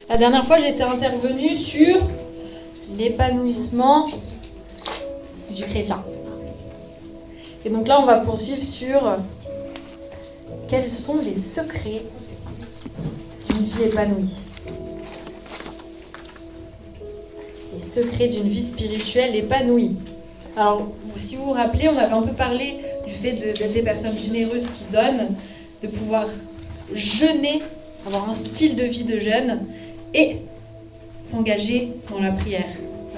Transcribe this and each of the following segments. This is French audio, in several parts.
La dernière fois, j'étais intervenue sur l'épanouissement du chrétien. Et donc là, on va poursuivre sur quels sont les secrets d'une vie épanouie. Les secrets d'une vie spirituelle épanouie. Alors, si vous vous rappelez, on avait un peu parlé du fait d'être des personnes généreuses qui donnent, de pouvoir jeûner, avoir un style de vie de jeûne et s'engager dans la prière,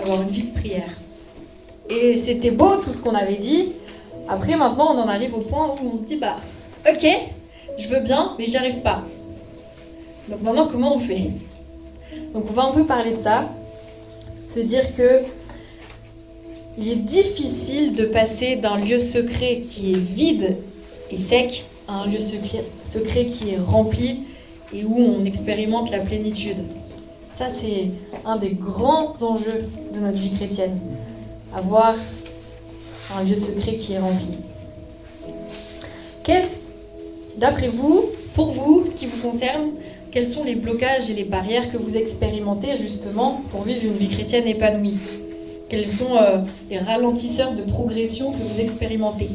avoir une vie de prière. Et c'était beau tout ce qu'on avait dit. Après, maintenant, on en arrive au point où on se dit, ok, je veux bien, mais j'y arrive pas. Donc maintenant, comment on fait ? Donc on va un peu parler de ça, se dire que il est difficile de passer d'un lieu secret qui est vide et sec à un lieu secret qui est rempli et où on expérimente la plénitude. Ça, c'est un des grands enjeux de notre vie chrétienne. Avoir un lieu secret qui est rempli. D'après vous, pour vous, ce qui vous concerne, quels sont les blocages et les barrières que vous expérimentez justement pour vivre une vie chrétienne épanouie ? Quels sont les ralentisseurs de progression que vous expérimentez ?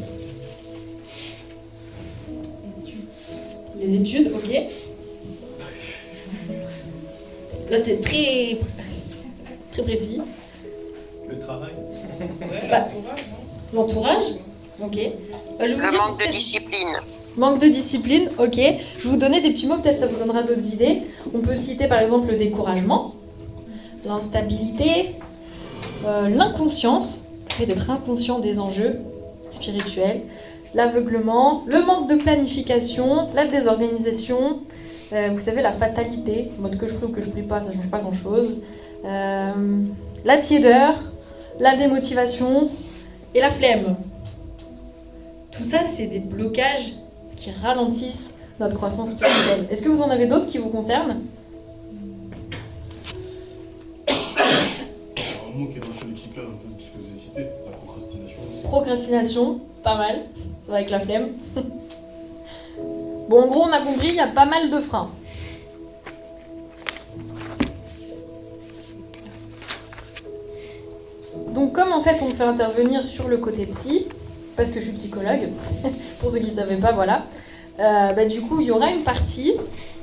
Les études, ok. Là, c'est très précis. Le travail. L'entourage, ok. Le manque de discipline. Manque de discipline, ok. Je vais vous donner des petits mots, peut-être ça vous donnera d'autres idées. On peut citer par exemple le découragement, l'instabilité, l'inconscience, le fait d'être inconscient des enjeux spirituels, l'aveuglement, le manque de planification, la désorganisation, vous savez, la fatalité, en mode que je prie ou que je prie pas, ça ne change pas grand-chose, la tiédeur, la démotivation et la flemme. Tout ça, c'est des blocages qui ralentissent notre croissance spirituelle. Est-ce que vous en avez d'autres qui vous concernent ? Un mot qui est dans le champ lexical, un peu de ce que vous avez cité, la procrastination. Procrastination, pas mal, ça va avec la flemme. Bon, en gros, on a compris, il y a pas mal de freins. Donc, comme en fait, on me fait intervenir sur le côté psy, parce que je suis psychologue, pour ceux qui ne savaient pas, voilà. Du coup, il y aura une partie,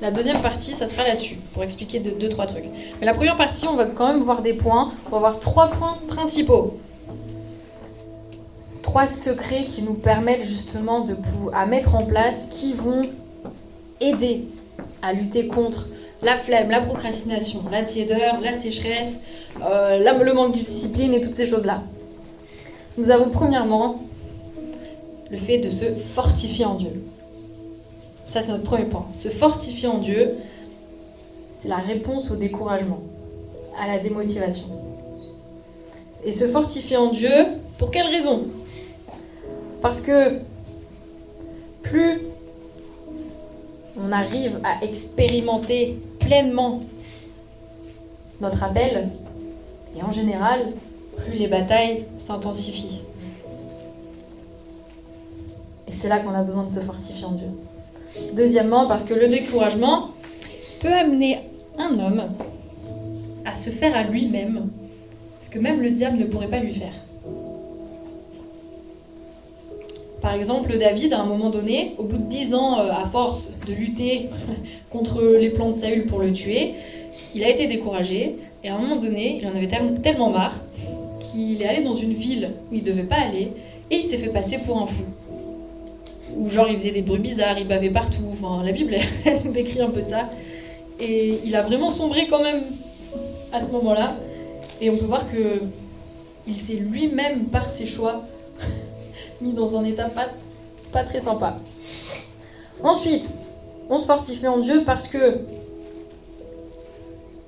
la deuxième partie, ça sera là-dessus, pour expliquer 2-3 trucs. Mais la première partie, on va quand même voir des points, on va voir 3 points principaux. 3 secrets qui nous permettent justement à mettre en place, qui vont aider à lutter contre la flemme, la procrastination, la tiédeur, la sécheresse, le manque de discipline et toutes ces choses-là. Nous avons premièrement le fait de se fortifier en Dieu. Ça, c'est notre premier point. Se fortifier en Dieu, c'est la réponse au découragement, à la démotivation. Et se fortifier en Dieu, pour quelle raison ? Parce que plus on arrive à expérimenter pleinement notre appel, et en général, plus les batailles s'intensifient. Et c'est là qu'on a besoin de se fortifier en Dieu. Deuxièmement, parce que le découragement peut amener un homme à se faire à lui-même ce que même le diable ne pourrait pas lui faire. Par exemple, David, à un moment donné, au bout de 10 ans, à force de lutter contre les plans de Saül pour le tuer, il a été découragé, et à un moment donné, il en avait tellement marre qu'il est allé dans une ville où il ne devait pas aller, et il s'est fait passer pour un fou. Ou genre il faisait des bruits bizarres, il bavait partout, enfin la Bible elle décrit un peu ça. Et il a vraiment sombré quand même à ce moment-là, et on peut voir que il s'est lui-même, par ses choix, mis dans un état pas très sympa. Ensuite, on se fortifie en Dieu parce que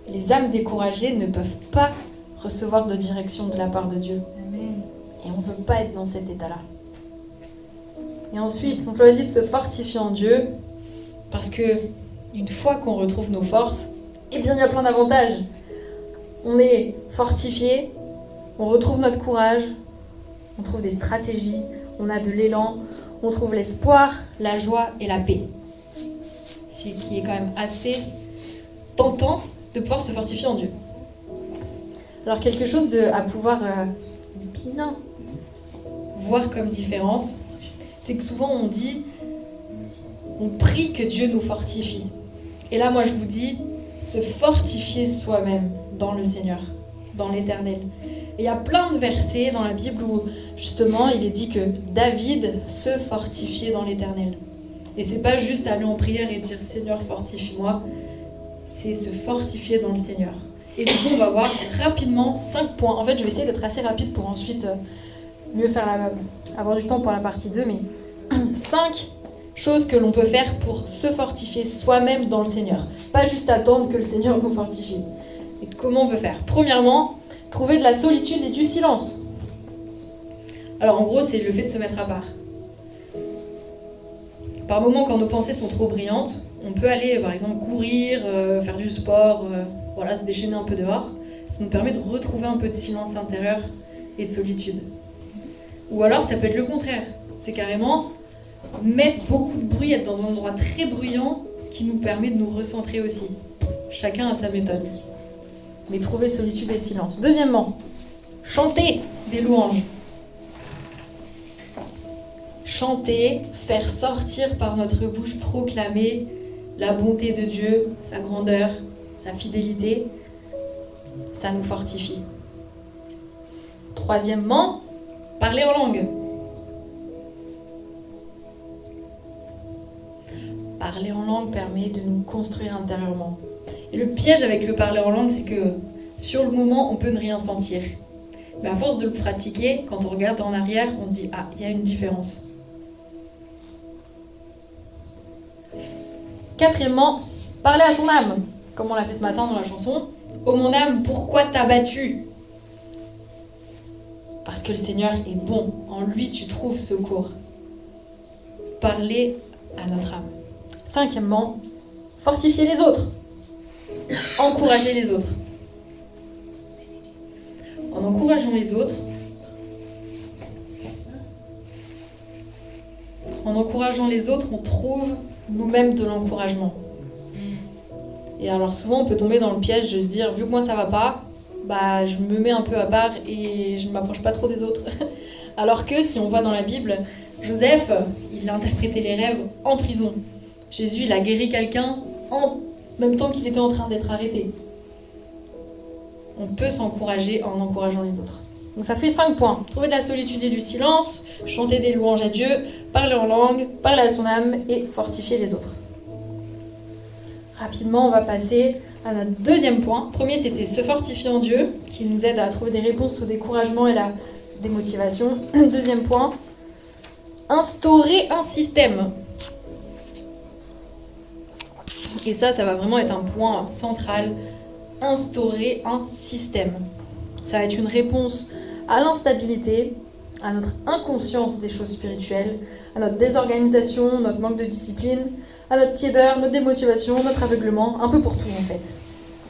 les âmes découragées ne peuvent pas recevoir de direction de la part de Dieu. Amen. Et on ne veut pas être dans cet état-là. Et ensuite, on choisit de se fortifier en Dieu parce que une fois qu'on retrouve nos forces, eh bien, il y a plein d'avantages. On est fortifié, on retrouve notre courage, on trouve des stratégies, on a de l'élan, on trouve l'espoir, la joie et la paix. Ce qui est quand même assez tentant de pouvoir se fortifier en Dieu. Alors quelque chose à pouvoir bien voir comme différence, c'est que souvent on prie que Dieu nous fortifie. Et là, moi, je vous dis, se fortifier soi-même dans le Seigneur, dans l'Éternel. Et il y a plein de versets dans la Bible où, justement, il est dit que David se fortifiait dans l'Éternel. Et c'est pas juste aller en prière et dire « Seigneur, fortifie-moi », c'est se fortifier dans le Seigneur. Et du coup, on va voir rapidement 5 points. En fait, je vais essayer d'être assez rapide pour ensuite mieux avoir du temps pour la partie 2, mais 5 choses que l'on peut faire pour se fortifier soi-même dans le Seigneur. Pas juste attendre que le Seigneur nous fortifie. Et comment on peut faire ? Premièrement, trouver de la solitude et du silence. Alors en gros, c'est le fait de se mettre à part. Par moments, quand nos pensées sont trop brillantes, on peut aller, par exemple, courir, faire du sport, se déchaîner un peu dehors. Ça nous permet de retrouver un peu de silence intérieur et de solitude. Ou alors, ça peut être le contraire. C'est carrément mettre beaucoup de bruit, être dans un endroit très bruyant, ce qui nous permet de nous recentrer aussi. Chacun a sa méthode. Mais trouver solitude et silence. Deuxièmement, chanter des louanges. Chanter, faire sortir par notre bouche, proclamer la bonté de Dieu, sa grandeur, sa fidélité, ça nous fortifie. Troisièmement, parler en langue. Parler en langue permet de nous construire intérieurement. Et le piège avec le parler en langue, c'est que sur le moment, on peut ne rien sentir. Mais à force de le pratiquer, quand on regarde en arrière, on se dit « Ah, il y a une différence ». Quatrièmement, parler à son âme, comme on l'a fait ce matin dans la chanson. « Oh mon âme, pourquoi t'as battu ?» Parce que le Seigneur est bon, en lui tu trouves secours. Parler à notre âme. Cinquièmement, fortifier les autres. Encourager les autres. En encourageant les autres, on trouve nous-mêmes de l'encouragement. Et alors souvent on peut tomber dans le piège de se dire, vu que moi ça va pas, je me mets un peu à part et je ne m'approche pas trop des autres. Alors que si on voit dans la Bible, Joseph, il a interprété les rêves en prison. Jésus, il a guéri quelqu'un en même temps qu'il était en train d'être arrêté. On peut s'encourager en encourageant les autres. Donc ça fait 5 points. Trouver de la solitude et du silence, chanter des louanges à Dieu, parler en langue, parler à son âme et fortifier les autres. Rapidement, on va passer à notre deuxième point. Premier, c'était se fortifier en Dieu, qui nous aide à trouver des réponses au découragement et la démotivation. Deuxième point, instaurer un système. Et ça va vraiment être un point central. Instaurer un système. Ça va être une réponse à l'instabilité, à notre inconscience des choses spirituelles, à notre désorganisation, notre manque de discipline, à notre tiédeur, notre démotivation, notre aveuglement, un peu pour tout en fait.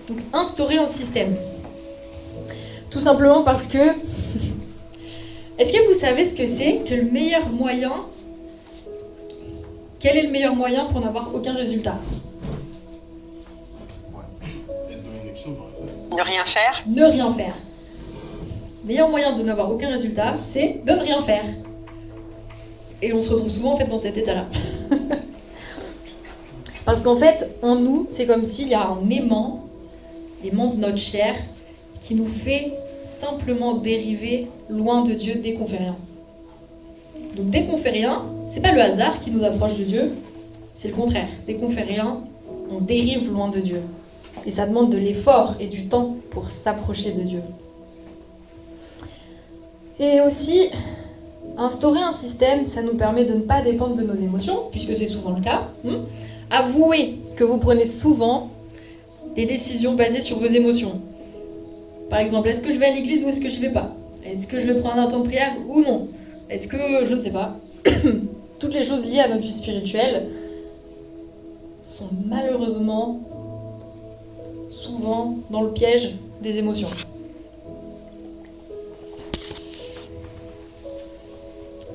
Donc instaurer un système. Tout simplement parce que... Est-ce que vous savez ce que c'est que le meilleur moyen... Quel est le meilleur moyen pour n'avoir aucun résultat ? Être dans l'inaction, par exemple. Ne rien faire. Ne rien faire. Le meilleur moyen de n'avoir aucun résultat, c'est de ne rien faire. Et on se retrouve souvent en fait dans cet état-là. Parce qu'en fait, en nous, c'est comme s'il y a un aimant de notre chair, qui nous fait simplement dériver loin de Dieu dès qu'on fait rien. Donc dès qu'on fait rien, c'est pas le hasard qui nous approche de Dieu, c'est le contraire. Dès qu'on fait rien, on dérive loin de Dieu. Et ça demande de l'effort et du temps pour s'approcher de Dieu. Et aussi, instaurer un système, ça nous permet de ne pas dépendre de nos émotions, puisque c'est souvent le cas. Avouez que vous prenez souvent des décisions basées sur vos émotions. Par exemple, est-ce que je vais à l'église ou est-ce que je ne vais pas ? Est-ce que je vais prendre un temps de prière ou non ? Est-ce que je ne sais pas ? Toutes les choses liées à notre vie spirituelle sont malheureusement souvent dans le piège des émotions.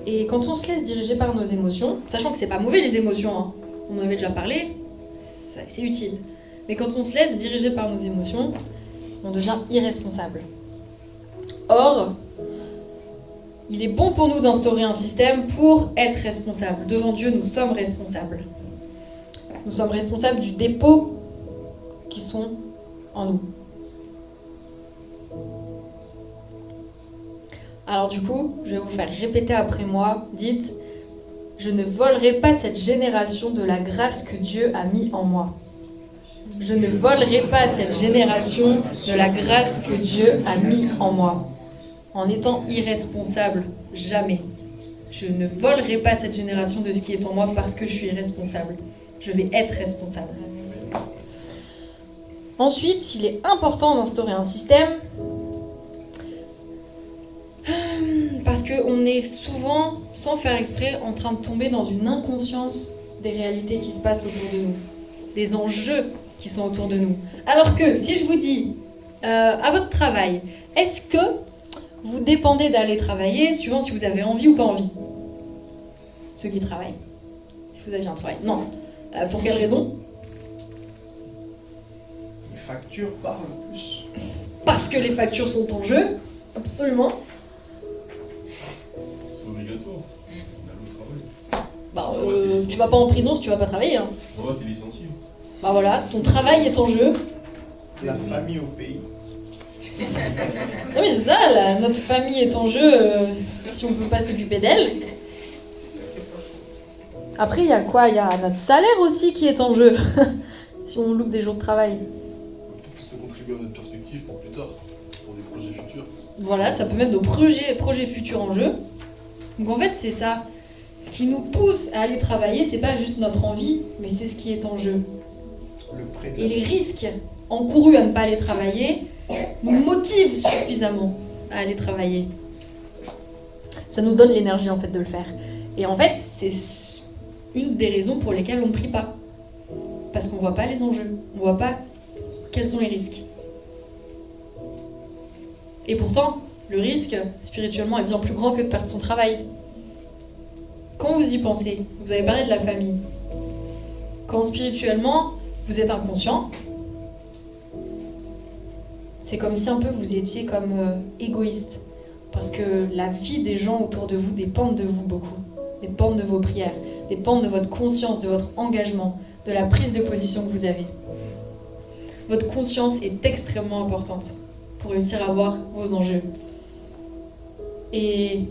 Et quand on se laisse diriger par nos émotions, sachant que c'est pas mauvais les émotions, on en avait déjà parlé, c'est utile. Mais quand on se laisse diriger par nos émotions, on devient irresponsable. Or, il est bon pour nous d'instaurer un système pour être responsables. Devant Dieu, nous sommes responsables. Nous sommes responsables du dépôt qui sont en nous. Alors du coup, je vais vous faire répéter après moi. Dites, je ne volerai pas cette génération de la grâce que Dieu a mis en moi. Je ne volerai pas cette génération de la grâce que Dieu a mis en moi. En étant irresponsable, jamais. Je ne volerai pas cette génération de ce qui est en moi parce que je suis irresponsable. Je vais être responsable. Ensuite, il est important d'instaurer un système parce qu'on est souvent, sans faire exprès, en train de tomber dans une inconscience des réalités qui se passent autour de nous, des enjeux qui sont autour de nous. Alors que, si je vous dis, à votre travail, est-ce que vous dépendez d'aller travailler suivant si vous avez envie ou pas envie? Ceux qui travaillent. Si vous aviez un travail. Non. Pour quelle raison? Les factures parlent plus. Parce que les factures sont en jeu. Absolument. C'est obligatoire. D'aller au travail. Tu vas pas en prison si tu vas pas travailler. Hein. Voilà, t'es licencié. Bah voilà, ton travail est en jeu. La famille au pays. Non mais c'est ça, notre famille est en jeu si on peut pas s'occuper d'elle. Après, il y a quoi? Il y a notre salaire aussi qui est en jeu, si on loupe des jours de travail. Peut-être que ça contribue à notre perspective pour plus tard, pour des projets futurs. Voilà, ça peut mettre nos projets futurs en jeu. Donc en fait, c'est ça. Ce qui nous pousse à aller travailler, c'est pas juste notre envie, mais c'est ce qui est en jeu. Le prêt de Et les risques encourus à ne pas aller travailler nous motivent suffisamment à aller travailler. Ça nous donne l'énergie en fait de le faire. Et en fait, c'est une des raisons pour lesquelles on ne prie pas. Parce qu'on ne voit pas les enjeux, on ne voit pas quels sont les risques. Et pourtant, le risque, spirituellement, est bien plus grand que de perdre son travail. Quand vous y pensez, vous avez parlé de la famille. Quand spirituellement, vous êtes inconscient, c'est comme si un peu vous étiez comme égoïste. Parce que la vie des gens autour de vous dépendent de vous beaucoup. Dépendent de vos prières, dépendent de votre conscience, de votre engagement, de la prise de position que vous avez. Votre conscience est extrêmement importante pour réussir à voir vos enjeux. Et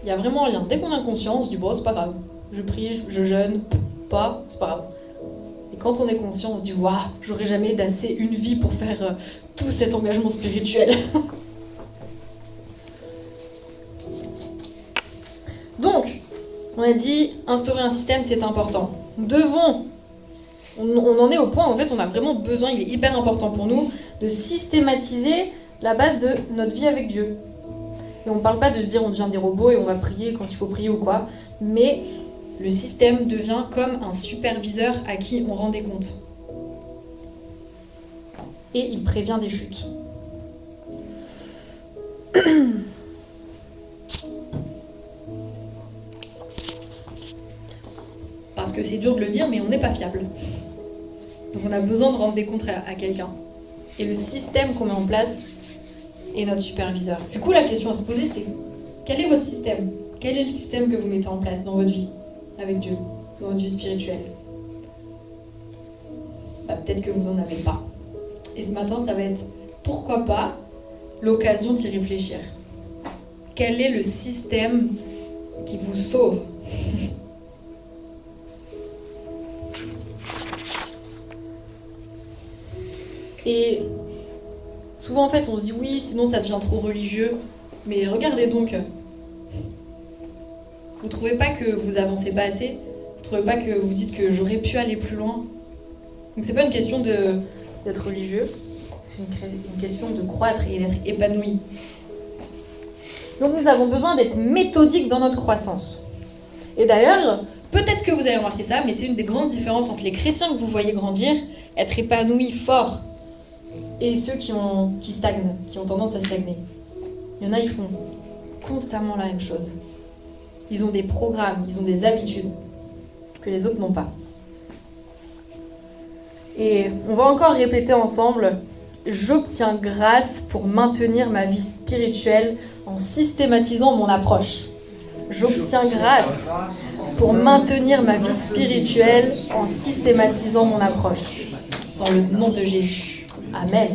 il y a vraiment un lien. Dès qu'on a conscience, on se dit bon, c'est pas grave. Je prie, je jeûne, pas, c'est pas grave. Et quand on est conscient, on se dit waouh, j'aurais jamais d'assez une vie pour faire tout cet engagement spirituel. Donc, on a dit instaurer un système, c'est important. Nous devons, on en est au point, en fait, on a vraiment besoin, il est hyper important pour nous, de systématiser la base de notre vie avec Dieu. Et on ne parle pas de se dire on devient des robots et on va prier quand il faut prier ou quoi, mais le système devient comme un superviseur à qui on rend des comptes. Et il prévient des chutes. Parce que c'est dur de le dire, mais on n'est pas fiable. Donc on a besoin de rendre des comptes à quelqu'un. Et le système qu'on met en place est notre superviseur. Du coup, la question à se poser, c'est quel est votre système? Quel est le système que vous mettez en place dans votre vie avec Dieu, dans votre vie spirituelle? Peut-être que vous n'en avez pas. Et ce matin, ça va être, pourquoi pas, l'occasion d'y réfléchir. Quel est le système qui vous sauve? Et souvent, en fait, on se dit oui, sinon ça devient trop religieux. Mais regardez donc. Vous trouvez pas que vous avancez pas assez? Vous trouvez pas que vous dites que j'aurais pu aller plus loin? Donc c'est pas une question d'être religieux, c'est une question de croître et d'être épanoui. Donc nous avons besoin d'être méthodiques dans notre croissance. Et d'ailleurs, peut-être que vous avez remarqué ça, mais c'est une des grandes différences entre les chrétiens que vous voyez grandir, être épanouis, forts, et ceux qui stagnent, qui ont tendance à stagner. Il y en a, ils font constamment la même chose. Ils ont des programmes, ils ont des habitudes que les autres n'ont pas. Et on va encore répéter ensemble. J'obtiens grâce pour maintenir ma vie spirituelle en systématisant mon approche. J'obtiens grâce pour maintenir ma vie spirituelle en systématisant mon approche. Dans le nom de Jésus. Amen.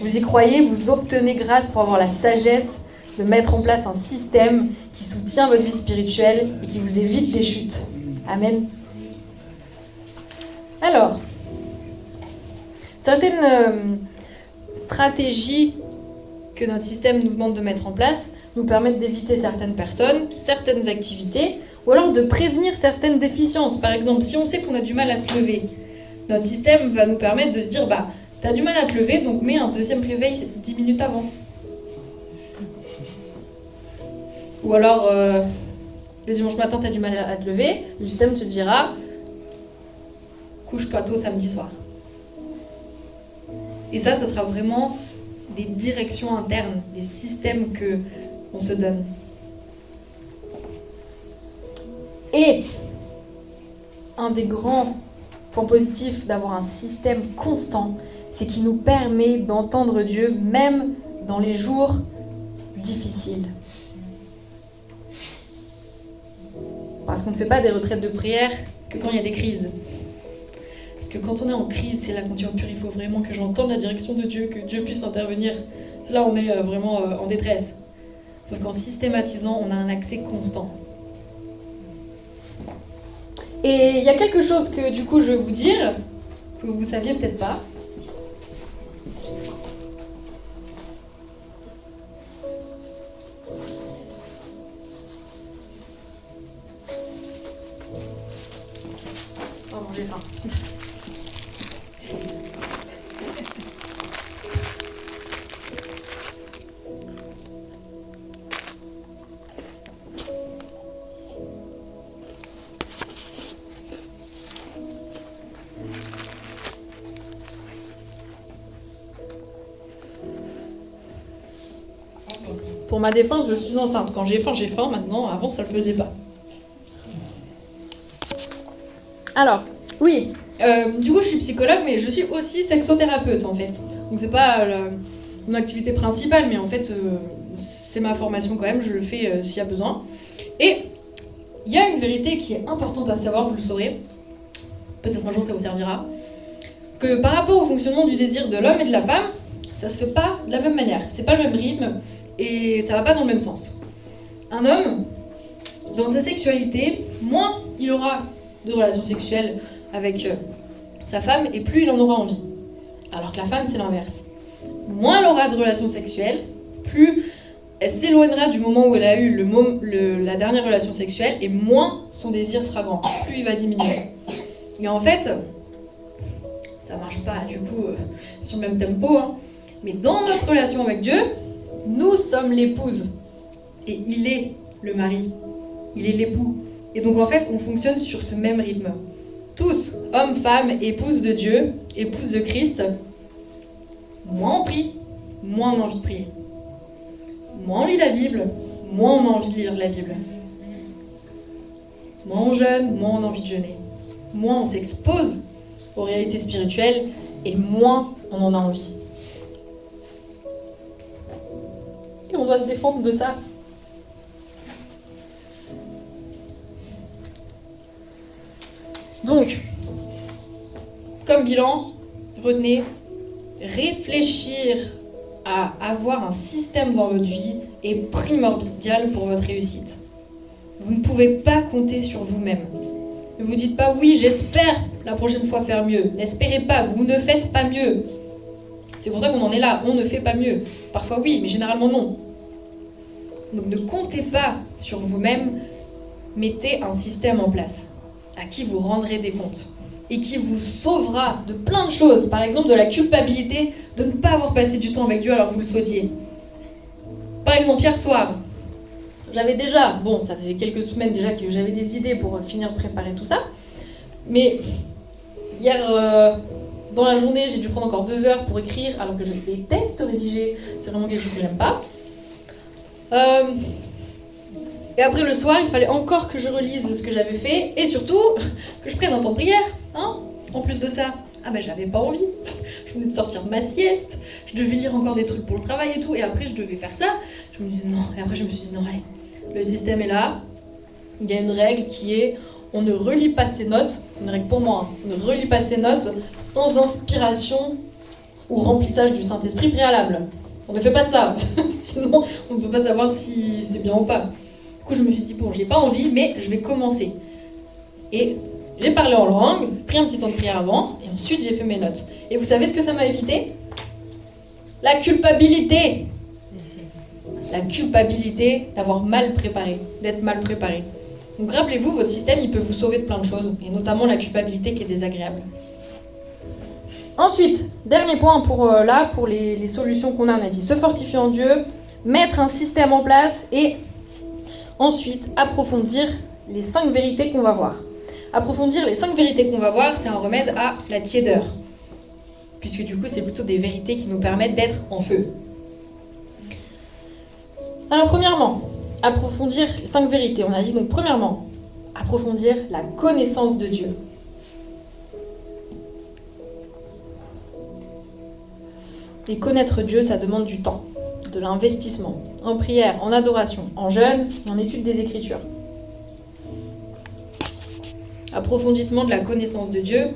Vous y croyez, vous obtenez grâce pour avoir la sagesse de mettre en place un système qui soutient votre vie spirituelle et qui vous évite des chutes. Amen. Alors, certaines stratégies que notre système nous demande de mettre en place nous permettent d'éviter certaines personnes, certaines activités, ou alors de prévenir certaines déficiences. Par exemple, si on sait qu'on a du mal à se lever, notre système va nous permettre de se dire, t'as du mal à te lever, donc mets un deuxième réveil 10 minutes avant. Ou alors, le dimanche matin, t'as du mal à te lever, le système te dira, couche-toi tôt samedi soir. Et ça sera vraiment des directions internes, des systèmes qu'on se donne. Et un des grands points positifs d'avoir un système constant, c'est qu'il nous permet d'entendre Dieu même dans les jours difficiles. Parce qu'on ne fait pas des retraites de prière que quand il y a des crises. Parce que quand on est en crise, c'est là qu'on dit, oh purée, il faut vraiment que j'entende la direction de Dieu, que Dieu puisse intervenir. C'est là où on est vraiment en détresse. Sauf qu'en systématisant, on a un accès constant. Et il y a quelque chose que du coup je vais vous dire, que vous saviez peut-être pas. Pardon, j'ai faim. Pour ma défense, je suis enceinte. Quand j'ai faim, j'ai faim. Maintenant, avant, ça le faisait pas. Alors, oui. Du coup, je suis psychologue, mais je suis aussi sexothérapeute, en fait. Donc, c'est pas mon activité principale, mais en fait, c'est ma formation quand même. Je le fais s'il y a besoin. Et il y a une vérité qui est importante à savoir, vous le saurez. Peut-être un jour, ça vous servira. Que par rapport au fonctionnement du désir de l'homme et de la femme, ça se fait pas de la même manière. C'est pas le même rythme. Et ça va pas dans le même sens. Un homme, dans sa sexualité, moins il aura de relations sexuelles avec sa femme, et plus il en aura envie. Alors que la femme, c'est l'inverse. Moins elle aura de relations sexuelles, plus elle s'éloignera du moment où elle a eu la dernière relation sexuelle, et moins son désir sera grand, plus il va diminuer. Et en fait, ça marche pas du coup sur le même tempo, hein. Mais dans notre relation avec Dieu, nous sommes l'épouse et il est le mari, il est l'époux. Et donc en fait, on fonctionne sur ce même rythme. Tous, hommes, femmes, épouses de Dieu, épouses de Christ, moins on prie, moins on a envie de prier. Moins on lit la Bible, moins on a envie de lire la Bible. Moins on jeûne, moins on a envie de jeûner. Moins on s'expose aux réalités spirituelles et moins on en a envie. Et on doit se défendre de ça. Donc, comme bilan, retenez, réfléchir à avoir un système dans votre vie est primordial pour votre réussite. Vous ne pouvez pas compter sur vous-même. Ne vous dites pas, oui, j'espère la prochaine fois faire mieux. N'espérez pas, vous ne faites pas mieux. C'est pour ça qu'on en est là, on ne fait pas mieux. Parfois oui, mais généralement non. Donc ne comptez pas sur vous-même, mettez un système en place à qui vous rendrez des comptes et qui vous sauvera de plein de choses. Par exemple, de la culpabilité de ne pas avoir passé du temps avec Dieu alors que vous le souhaitiez. Par exemple, hier soir, j'avais déjà, ça faisait quelques semaines déjà que j'avais des idées pour finir de préparer tout ça, mais hier, dans la journée, j'ai dû prendre encore 2 heures pour écrire, alors que je déteste rédiger, c'est vraiment quelque chose que j'aime pas. Et après le soir, il fallait encore que je relise ce que j'avais fait, et surtout, que je prenne un temps de prière, hein, en plus de ça. Ah ben j'avais pas envie. Je venais de sortir de ma sieste, je devais lire encore des trucs pour le travail et tout, et après je devais faire ça. Je me disais non, et après je me suis dit non, allez, le système est là. Il y a une règle qui est on ne relit pas ses notes, une règle pour moi, hein, on ne relit pas ses notes sans inspiration ou remplissage du Saint-Esprit préalable. On ne fait pas ça, sinon on ne peut pas savoir si c'est bien ou pas. Du coup je me suis dit bon, j'ai pas envie, mais je vais commencer. Et j'ai parlé en langue, pris un petit temps de prière avant, et ensuite j'ai fait mes notes. Et vous savez ce que ça m'a évité ? La culpabilité. La culpabilité d'avoir mal préparé, d'être mal préparé. Donc rappelez-vous, votre système, il peut vous sauver de plein de choses, et notamment la culpabilité qui est désagréable. Ensuite, dernier point pour les solutions qu'on a dit. Se fortifier en Dieu, mettre un système en place, et ensuite approfondir les 5 vérités qu'on va voir. Approfondir les 5 vérités qu'on va voir, c'est un remède à la tiédeur. Puisque du coup, c'est plutôt des vérités qui nous permettent d'être en feu. Alors premièrement, approfondir les 5 vérités. On a dit donc premièrement, approfondir la connaissance de Dieu. Et connaître Dieu, ça demande du temps, de l'investissement, en prière, en adoration, en jeûne et en étude des Écritures. Approfondissement de la connaissance de Dieu,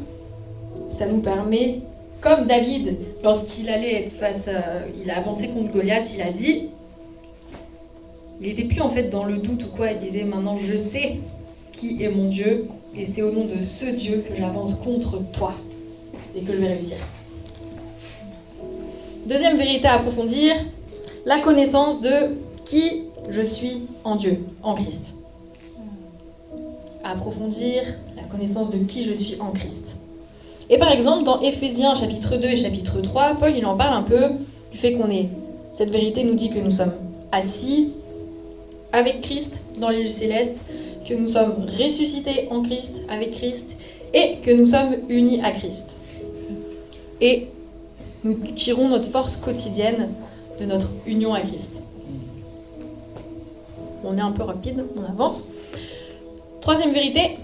ça nous permet, comme David, lorsqu'il allait être il a avancé contre Goliath, il a dit, il n'était plus en fait dans le doute ou quoi, il disait maintenant je sais qui est mon Dieu et c'est au nom de ce Dieu que j'avance contre toi et que je vais réussir. Deuxième vérité à approfondir, la connaissance de qui je suis en Dieu, en Christ. Approfondir la connaissance de qui je suis en Christ. Et par exemple, dans Éphésiens chapitre 2 et chapitre 3, Paul il en parle un peu du fait qu'on est... Cette vérité nous dit que nous sommes assis avec Christ dans les lieux célestes, que nous sommes ressuscités en Christ, avec Christ, et que nous sommes unis à Christ. Et nous tirons notre force quotidienne de notre union à Christ. On est un peu rapide, on avance. Troisième vérité,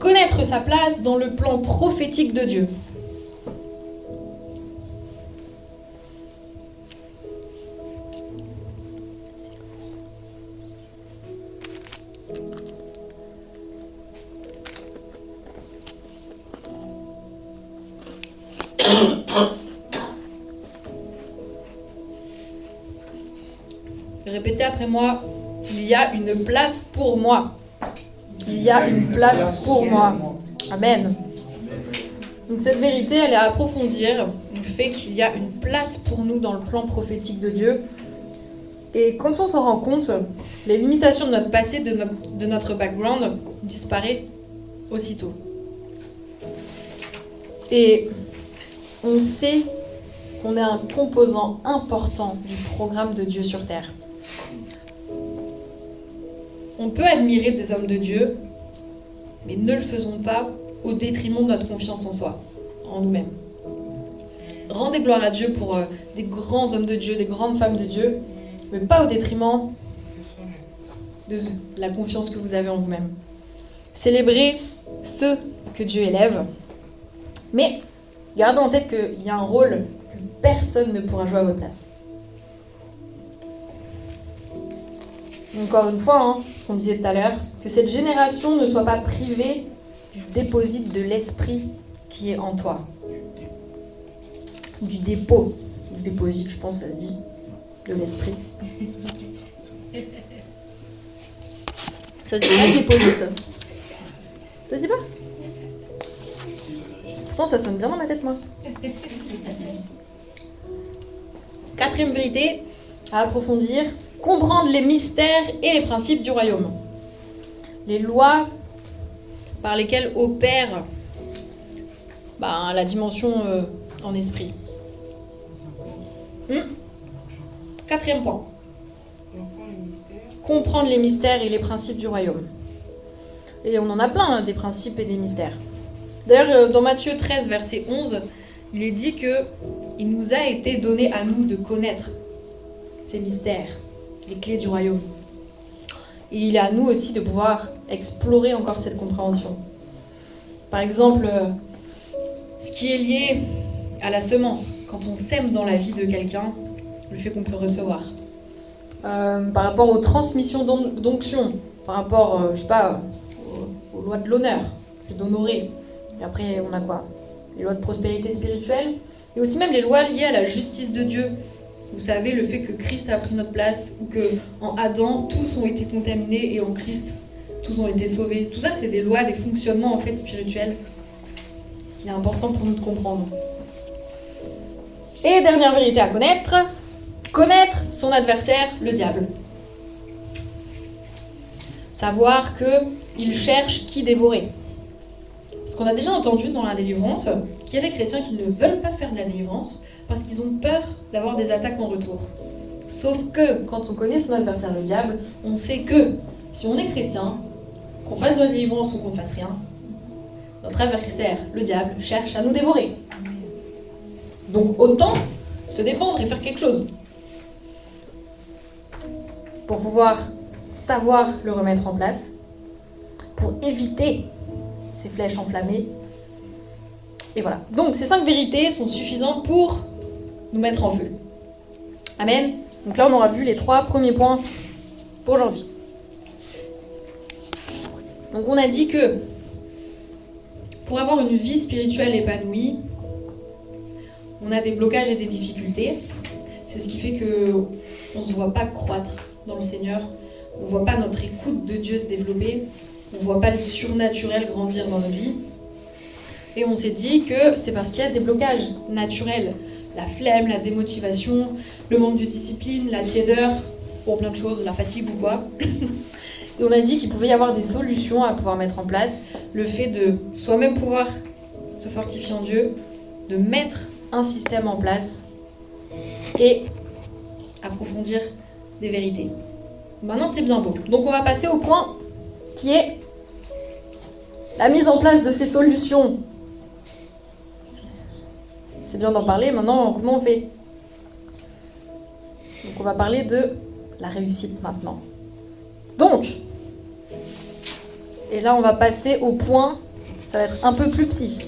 connaître sa place dans le plan prophétique de Dieu. Répétez après moi, il y a une place pour moi. Il y a une place pour moi. Amen. Donc cette vérité, elle est à approfondir du fait qu'il y a une place pour nous dans le plan prophétique de Dieu. Et quand on s'en rend compte, les limitations de notre passé, de notre background, disparaissent aussitôt. Et on sait qu'on est un composant important du programme de Dieu sur Terre. On peut admirer des hommes de Dieu, mais ne le faisons pas au détriment de notre confiance en soi, en nous-mêmes. Rendez gloire à Dieu pour des grands hommes de Dieu, des grandes femmes de Dieu, mais pas au détriment de la confiance que vous avez en vous-même. Célébrez ceux que Dieu élève, mais gardez en tête qu'il y a un rôle que personne ne pourra jouer à votre place. Encore une fois, ce qu'on disait tout à l'heure, que cette génération ne soit pas privée du dépôt de l'esprit qui est en toi. Du dépôt. Du dépôt, je pense, ça se dit, de l'esprit. Ça se dit pas déposite. Ça se dit pas? Pourtant, ça sonne bien dans ma tête, moi. Quatrième vérité à approfondir, comprendre les mystères et les principes du royaume. Les lois par lesquelles opère la dimension en esprit. Quatrième point. Comprendre les mystères et les principes du royaume. Et on en a plein, des principes et des mystères. D'ailleurs, dans Matthieu 13, verset 11, il est dit qu'il nous a été donné à nous de connaître ces mystères, les clés du royaume. Et il est à nous aussi de pouvoir explorer encore cette compréhension. Par exemple, ce qui est lié à la semence, quand on sème dans la vie de quelqu'un, le fait qu'on peut recevoir. Par rapport aux transmissions d'onction, par rapport, je sais pas, aux lois de l'honneur, le fait d'honorer. Et après, on a quoi? Les lois de prospérité spirituelle, et aussi même les lois liées à la justice de Dieu. Vous savez, le fait que Christ a pris notre place, ou qu'en Adam, tous ont été contaminés, et en Christ, tous ont été sauvés. Tout ça, c'est des lois, des fonctionnements en fait spirituels qu'il est important pour nous de comprendre. Et dernière vérité à connaître, connaître son adversaire, le diable. Savoir qu'il cherche qui dévorer. Parce qu'on a déjà entendu dans la délivrance qu'il y a des chrétiens qui ne veulent pas faire de la délivrance parce qu'ils ont peur d'avoir des attaques en retour. Sauf que, quand on connaît son adversaire, le diable, on sait que si on est chrétien, qu'on fasse de la délivrance ou qu'on ne fasse rien, notre adversaire, le diable, cherche à nous dévorer. Donc autant se défendre et faire quelque chose pour pouvoir savoir le remettre en place, pour éviter ces flèches enflammées. Et voilà. Donc ces 5 vérités sont suffisantes pour nous mettre en feu. Amen. Donc là on aura vu les 3 premiers points pour aujourd'hui. Donc on a dit que pour avoir une vie spirituelle épanouie, on a des blocages et des difficultés. C'est ce qui fait qu'on ne se voit pas croître dans le Seigneur. On ne voit pas notre écoute de Dieu se développer. On ne voit pas le surnaturel grandir dans nos vies. Et on s'est dit que c'est parce qu'il y a des blocages naturels. La flemme, la démotivation, le manque de discipline, la tiédeur, pour plein de choses, la fatigue ou quoi. Et on a dit qu'il pouvait y avoir des solutions à pouvoir mettre en place. Le fait de soi-même pouvoir se fortifier en Dieu, de mettre un système en place et approfondir des vérités. Maintenant, c'est bien beau. Donc, on va passer au point qui est la mise en place de ces solutions. C'est bien d'en parler. Maintenant, comment on fait? Donc, on va parler de la réussite maintenant. Donc, et là, on va passer au point, ça va être un peu plus petit.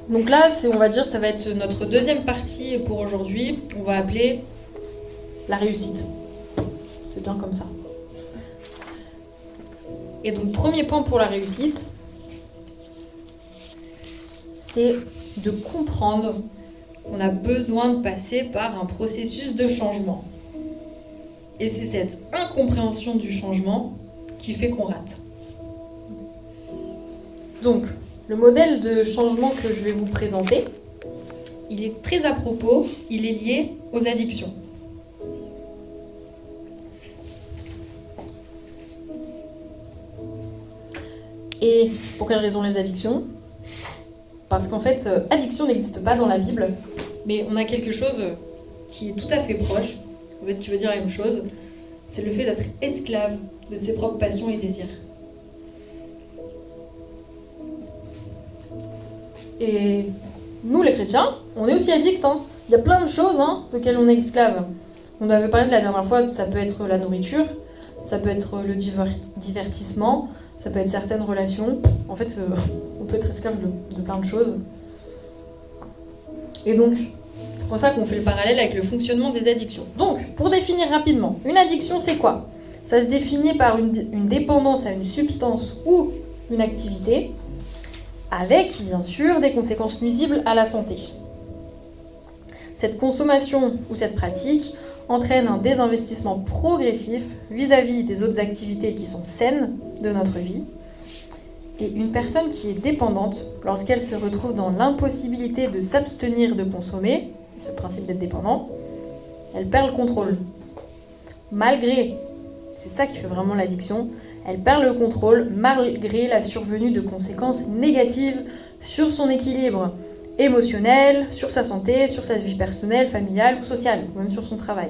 Donc là, on va dire, ça va être notre deuxième partie pour aujourd'hui. On va appeler la réussite. C'est bien comme ça. Et donc, premier point pour la réussite, c'est de comprendre qu'on a besoin de passer par un processus de changement. Et c'est cette incompréhension du changement qui fait qu'on rate. Donc, le modèle de changement que je vais vous présenter, il est très à propos, il est lié aux addictions. Et pour quelle raison les addictions? Parce qu'en fait, addiction n'existe pas dans la Bible, mais on a quelque chose qui est tout à fait proche, en fait, qui veut dire la même chose, c'est le fait d'être esclave de ses propres passions et désirs. Et nous, les chrétiens, on est aussi addicts. Il y a plein de choses desquelles on est esclave. On avait parlé de la dernière fois, ça peut être la nourriture, ça peut être le divertissement, ça peut être certaines relations. En fait, on peut être esclave de plein de choses. Et donc, c'est pour ça qu'on fait le parallèle avec le fonctionnement des addictions. Donc, pour définir rapidement, une addiction, c'est quoi? Ça se définit par une dépendance à une substance ou une activité, avec, bien sûr, des conséquences nuisibles à la santé. Cette consommation ou cette pratique entraîne un désinvestissement progressif vis-à-vis des autres activités qui sont saines de notre vie. Et une personne qui est dépendante, lorsqu'elle se retrouve dans l'impossibilité de s'abstenir de consommer, ce principe d'être dépendant, elle perd le contrôle. Malgré, c'est ça qui fait vraiment l'addiction, elle perd le contrôle malgré la survenue de conséquences négatives sur son équilibre émotionnel, sur sa santé, sur sa vie personnelle, familiale ou sociale, ou même sur son travail.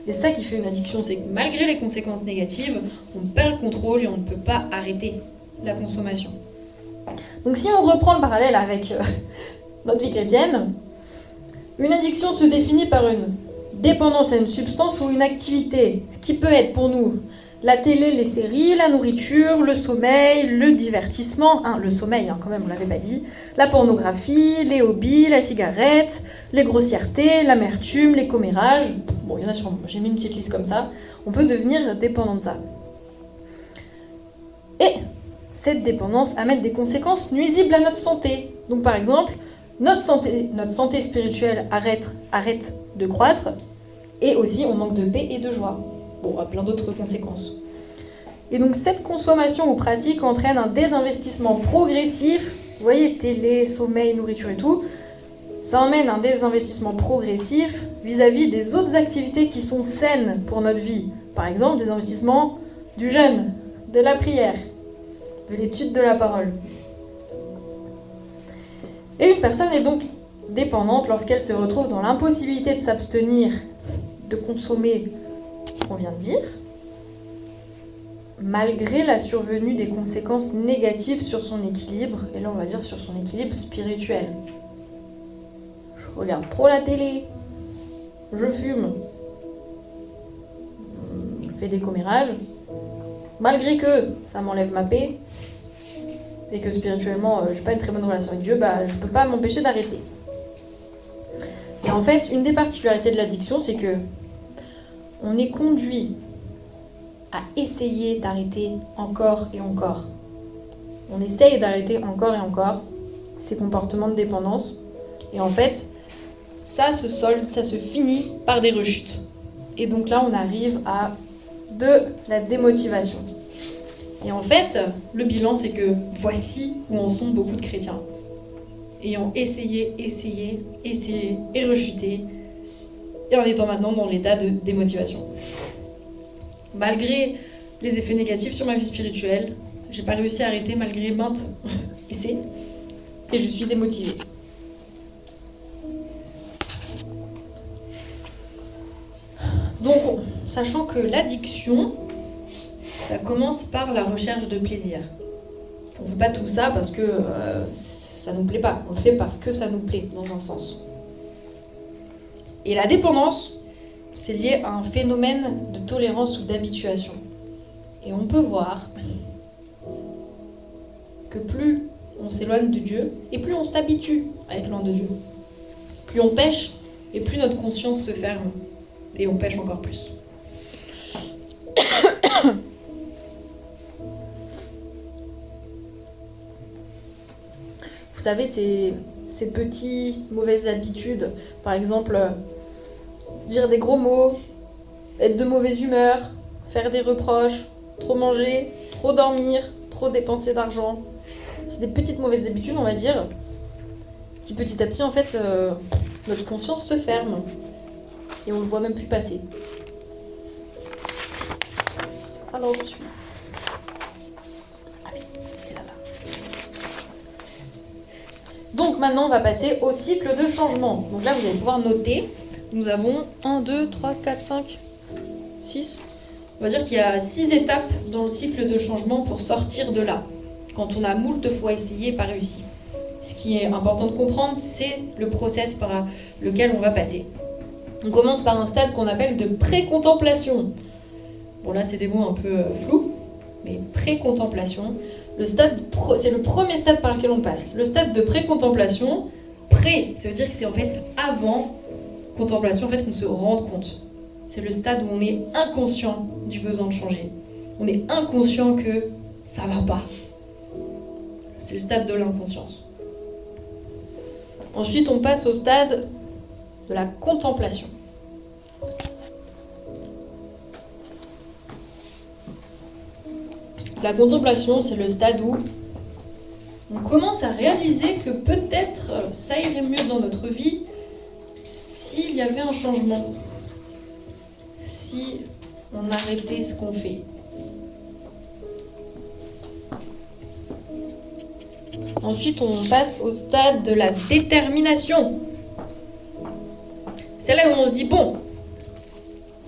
Et c'est ça qui fait une addiction, c'est que malgré les conséquences négatives, on perd le contrôle et on ne peut pas arrêter la consommation. Donc si on reprend le parallèle avec notre vie chrétienne, une addiction se définit par une dépendance à une substance ou une activité, ce qui peut être pour nous La télé, les séries, la nourriture, le sommeil, le divertissement, le sommeil quand même, on l'avait pas dit, la pornographie, les hobbies, la cigarette, les grossièretés, l'amertume, les commérages. Bon, il y en a sûrement, j'ai mis une petite liste comme ça. On peut devenir dépendant de ça. Et cette dépendance amène des conséquences nuisibles à notre santé. Donc par exemple, notre santé spirituelle arrête de croître, et aussi on manque de paix et de joie. Bon, plein d'autres conséquences. Et donc cette consommation ou pratique entraîne un désinvestissement progressif. Vous voyez, télé, sommeil, nourriture et tout. Ça emmène un désinvestissement progressif vis-à-vis des autres activités qui sont saines pour notre vie. Par exemple, des investissements du jeûne, de la prière, de l'étude de la parole. Et une personne est donc dépendante lorsqu'elle se retrouve dans l'impossibilité de s'abstenir de consommer ce qu'on vient de dire, malgré la survenue des conséquences négatives sur son équilibre, et là on va dire sur son équilibre spirituel. Je regarde trop la télé, je fume, je fais des commérages, malgré que ça m'enlève ma paix, et que spirituellement je n'ai pas une très bonne relation avec Dieu, je ne peux pas m'empêcher d'arrêter. Et en fait, une des particularités de l'addiction, c'est que on est conduit à essayer d'arrêter encore et encore. On essaye d'arrêter encore et encore ces comportements de dépendance. Et en fait, ça se solde, ça se finit par des rechutes. Et donc là, on arrive à de la démotivation. Et en fait, le bilan, c'est que voici où en sont beaucoup de chrétiens. Ayant essayé et rechuté, et en étant maintenant dans l'état de démotivation. Malgré les effets négatifs sur ma vie spirituelle, j'ai pas réussi à arrêter malgré maintes essais, et je suis démotivée. Donc, sachant que l'addiction, ça commence par la recherche de plaisir. On ne fait pas tout ça parce que ça ne nous plaît pas. On le fait parce que ça nous plaît, dans un sens. Et la dépendance, c'est lié à un phénomène de tolérance ou d'habituation. Et on peut voir que plus on s'éloigne de Dieu, et plus on s'habitue à être loin de Dieu. Plus on pêche, et plus notre conscience se ferme. Et on pêche encore plus. Vous savez, ces petites mauvaises habitudes, par exemple, dire des gros mots, être de mauvaise humeur, faire des reproches, trop manger, trop dormir, trop dépenser d'argent. C'est des petites mauvaises habitudes, on va dire, qui petit à petit, en fait, notre conscience se ferme et on ne le voit même plus passer. Alors, je suis... Allez, c'est là-bas. Donc maintenant, on va passer au cycle de changement. Donc là, vous allez pouvoir noter. Nous avons 1, 2, 3, 4, 5, 6. On va dire qu'il y a 6 étapes dans le cycle de changement pour sortir de là. Quand on a moult fois essayé et pas réussi. Ce qui est important de comprendre, c'est le process par lequel on va passer. On commence par un stade qu'on appelle de pré-contemplation. Bon là, c'est des mots un peu flous, mais pré-contemplation. C'est le premier stade par lequel on passe. Le stade de pré-contemplation, ça veut dire que c'est en fait avant contemplation, en fait, qu'on se rende compte. C'est le stade où on est inconscient du besoin de changer. On est inconscient que ça va pas. C'est le stade de l'inconscience. Ensuite, on passe au stade de la contemplation. La contemplation, c'est le stade où on commence à réaliser que peut-être ça irait mieux dans notre vie s'il y avait un changement, si on arrêtait ce qu'on fait. Ensuite, on passe au stade de la détermination. C'est là où on se dit, bon,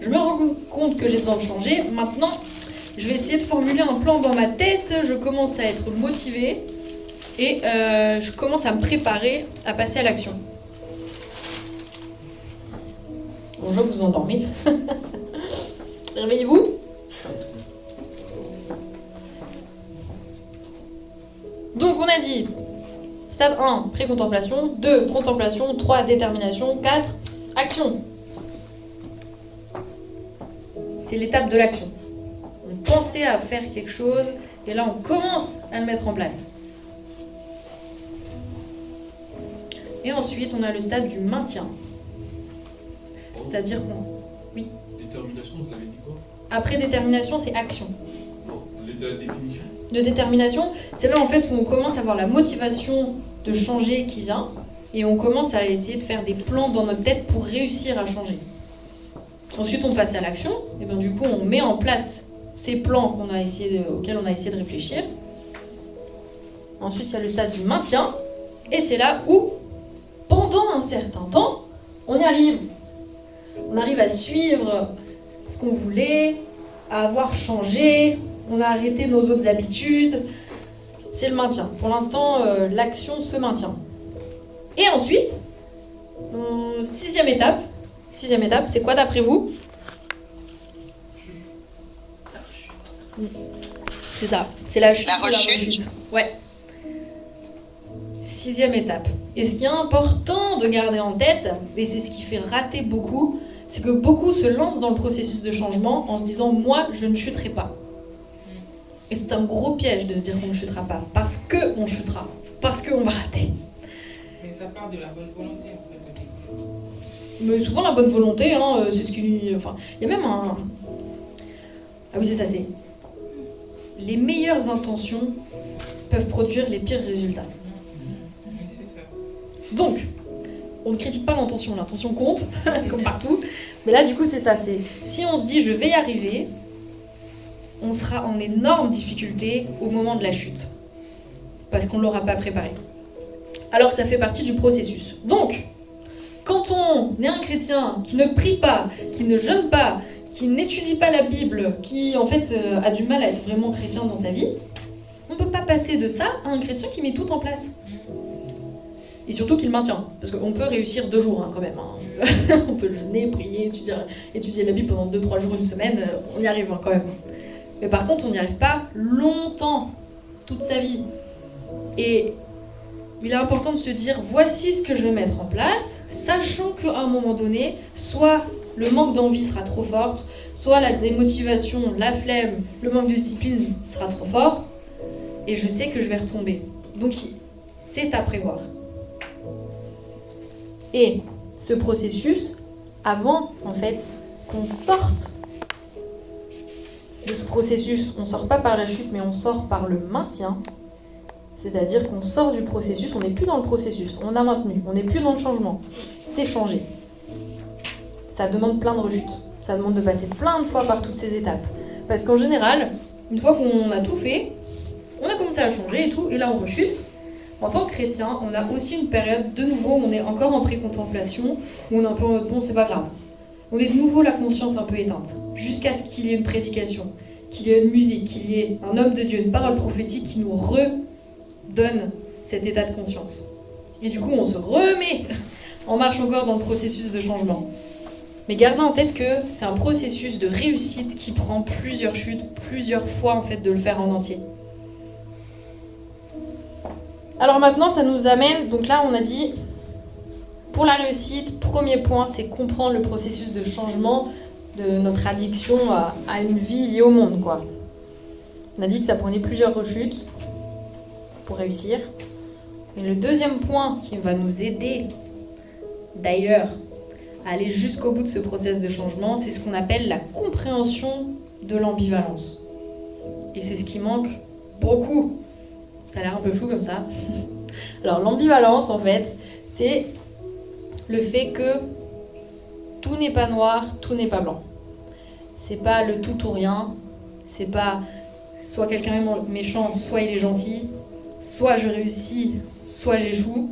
je me rends compte que j'ai besoin de changer, maintenant, je vais essayer de formuler un plan dans ma tête, je commence à être motivée et je commence à me préparer à passer à l'action. Bon, je vois que vous endormez. Réveillez-vous. Donc on a dit stade 1, pré-contemplation, 2, contemplation, 3, détermination, 4, action. C'est l'étape de l'action. On pensait à faire quelque chose, et là on commence à le mettre en place. Et ensuite, on a le stade du maintien. C'est-à-dire qu'on... Oui. Détermination, vous avez dit quoi? Après détermination, c'est action. Non, la définition. De détermination, c'est là en fait où on commence à avoir la motivation de changer qui vient, et on commence à essayer de faire des plans dans notre tête pour réussir à changer. Ensuite, on passe à l'action, et bien du coup, on met en place ces plans auxquels on a essayé de réfléchir. Ensuite, il y a le stade du maintien, et c'est là où, pendant un certain temps, on y arrive. On arrive à suivre ce qu'on voulait, à avoir changé, on a arrêté nos autres habitudes. C'est le maintien. Pour l'instant, l'action se maintient. Et ensuite, sixième étape, c'est quoi d'après vous? C'est ça, c'est la chute. La rechute. Ouais. Sixième étape. Et ce qui est important de garder en tête, et c'est ce qui fait rater beaucoup, c'est que beaucoup se lancent dans le processus de changement en se disant « moi, je ne chuterai pas ». Et c'est un gros piège de se dire qu'on ne chutera pas, parce qu'on chutera, parce qu'on va rater. Mais ça part de la bonne volonté, en fait. Mais souvent, la bonne volonté, c'est ce qui... Enfin, il y a même un... Ah oui, c'est ça, c'est... Les meilleures intentions peuvent produire les pires résultats. C'est ça. Donc, on ne critique pas l'intention compte, comme partout. Mais là, du coup, c'est ça, c'est... Si on se dit « je vais y arriver », on sera en énorme difficulté au moment de la chute. Parce qu'on ne l'aura pas préparé. Alors que ça fait partie du processus. Donc, quand on est un chrétien qui ne prie pas, qui ne jeûne pas, qui n'étudie pas la Bible, qui en fait a du mal à être vraiment chrétien dans sa vie, on ne peut pas passer de ça à un chrétien qui met tout en place. Et surtout qu'il maintient. Parce qu'on peut réussir 2 jours quand même. On peut jeûner, prier, étudier la Bible pendant 2-3 jours, une semaine, on y arrive quand même. Mais par contre, on n'y arrive pas longtemps, toute sa vie. Et il est important de se dire, voici ce que je vais mettre en place, sachant qu'à un moment donné, soit le manque d'envie sera trop fort, soit la démotivation, la flemme, le manque de discipline sera trop fort, et je sais que je vais retomber. Donc, c'est à prévoir. Et ce processus, avant, en fait, qu'on sorte de ce processus, on ne sort pas par la chute, mais on sort par le maintien. C'est-à-dire qu'on sort du processus, on n'est plus dans le processus, on a maintenu, on n'est plus dans le changement. C'est changé. Ça demande plein de rechutes. Ça demande de passer plein de fois par toutes ces étapes. Parce qu'en général, une fois qu'on a tout fait, on a commencé à changer et tout, et là on rechute. En tant que chrétien, on a aussi une période de nouveau où on est encore en pré-contemplation, où on est un peu en mode bon, c'est pas grave. On est de nouveau la conscience un peu éteinte, jusqu'à ce qu'il y ait une prédication, qu'il y ait une musique, qu'il y ait un homme de Dieu, une parole prophétique qui nous redonne cet état de conscience. Et du coup, on se remet en marche encore dans le processus de changement. Mais gardez en tête que c'est un processus de réussite qui prend plusieurs chutes, plusieurs fois en fait de le faire en entier. Alors maintenant, ça nous amène, donc là on a dit, pour la réussite, premier point, c'est comprendre le processus de changement de notre addiction à une vie liée au monde, quoi. On a dit que ça prenait plusieurs rechutes pour réussir. Et le deuxième point qui va nous aider, d'ailleurs, à aller jusqu'au bout de ce processus de changement, c'est ce qu'on appelle la compréhension de l'ambivalence. Et c'est ce qui manque beaucoup. Ça a l'air un peu flou comme ça. Alors l'ambivalence, en fait, c'est le fait que tout n'est pas noir, tout n'est pas blanc. C'est pas le tout ou rien. C'est pas soit quelqu'un est méchant, soit il est gentil. Soit je réussis, soit j'échoue.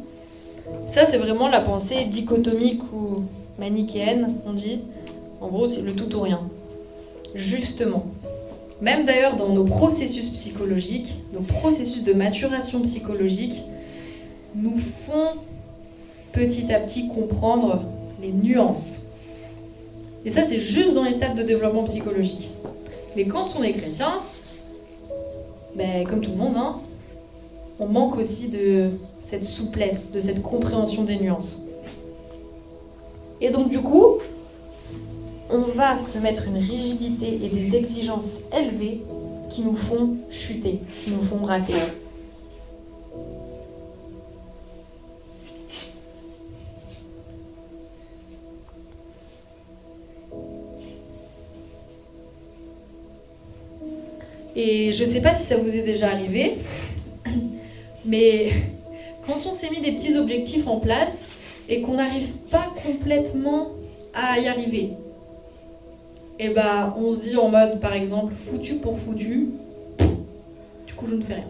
Ça, c'est vraiment la pensée dichotomique ou manichéenne, on dit. En gros, c'est le tout ou rien. Justement. Même d'ailleurs dans nos processus psychologiques, nos processus de maturation psychologique, nous font petit à petit comprendre les nuances. Et ça, c'est juste dans les stades de développement psychologique. Mais quand on est chrétien, comme tout le monde, on manque aussi de cette souplesse, de cette compréhension des nuances. Et donc du coup, on va se mettre une rigidité et des exigences élevées qui nous font chuter, qui nous font rater. Et je ne sais pas si ça vous est déjà arrivé, mais quand on s'est mis des petits objectifs en place et qu'on n'arrive pas complètement à y arriver, et bah on se dit en mode, par exemple, foutu pour foutu, du coup je ne fais rien.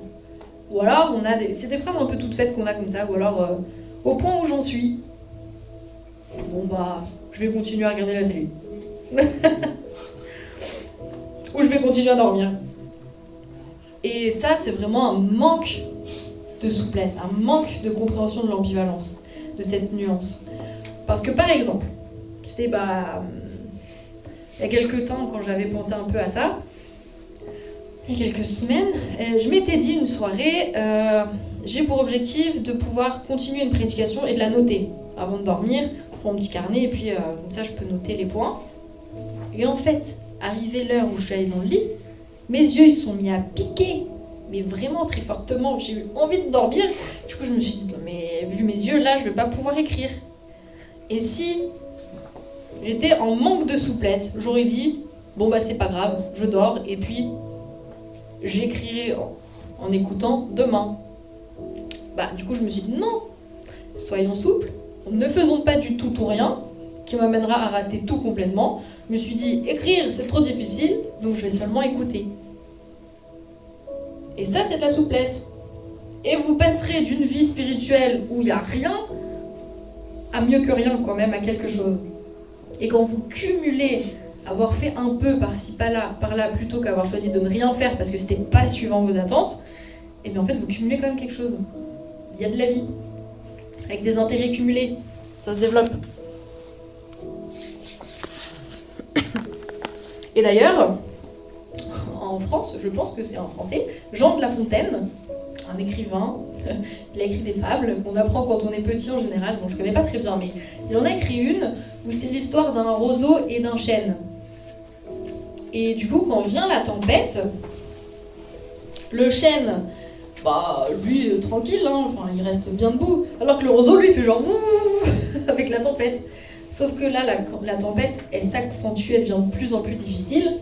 Ou alors, c'est des phrases un peu toutes faites qu'on a comme ça, ou alors, au point où j'en suis, bon bah, je vais continuer à regarder la télé. Ou je vais continuer à dormir. Et ça, c'est vraiment un manque de souplesse, un manque de compréhension de l'ambivalence, de cette nuance. Parce que par exemple, il y a quelques temps, quand j'avais pensé un peu à ça, il y a quelques semaines, je m'étais dit une soirée, j'ai pour objectif de pouvoir continuer une prédication et de la noter avant de dormir, je prends mon petit carnet et puis comme ça je peux noter les points. Et en fait, arrivé l'heure où je suis allée dans le lit, mes yeux ils sont mis à piquer, mais vraiment très fortement. J'ai eu envie de dormir. Du coup, je me suis dit, non, mais vu mes yeux, là, je ne vais pas pouvoir écrire. Et si j'étais en manque de souplesse, j'aurais dit, bon, bah, c'est pas grave, je dors, et puis j'écrirai en écoutant demain. Bah, du coup, je me suis dit, non, soyons souples, ne faisons pas du tout ou rien, qui m'amènera à rater tout complètement. Je me suis dit, écrire, c'est trop difficile, donc je vais seulement écouter. Et ça, c'est de la souplesse. Et vous passerez d'une vie spirituelle où il n'y a rien à mieux que rien, quand même, à quelque chose. Et quand vous cumulez avoir fait un peu par-ci, par-là, plutôt qu'avoir choisi de ne rien faire parce que c'était pas suivant vos attentes, et bien en fait, vous cumulez quand même quelque chose. Il y a de la vie. Avec des intérêts cumulés. Ça se développe. Et d'ailleurs, en France, je pense que c'est un Français, Jean de La Fontaine, un écrivain, il a écrit des fables qu'on apprend quand on est petit en général, bon je connais pas très bien, mais il en a écrit une où c'est l'histoire d'un roseau et d'un chêne. Et du coup, quand vient la tempête, le chêne, bah lui tranquille, hein, enfin il reste bien debout, alors que le roseau lui fait genre avec la tempête. Sauf que là, la tempête, elle s'accentue, elle devient de plus en plus difficile.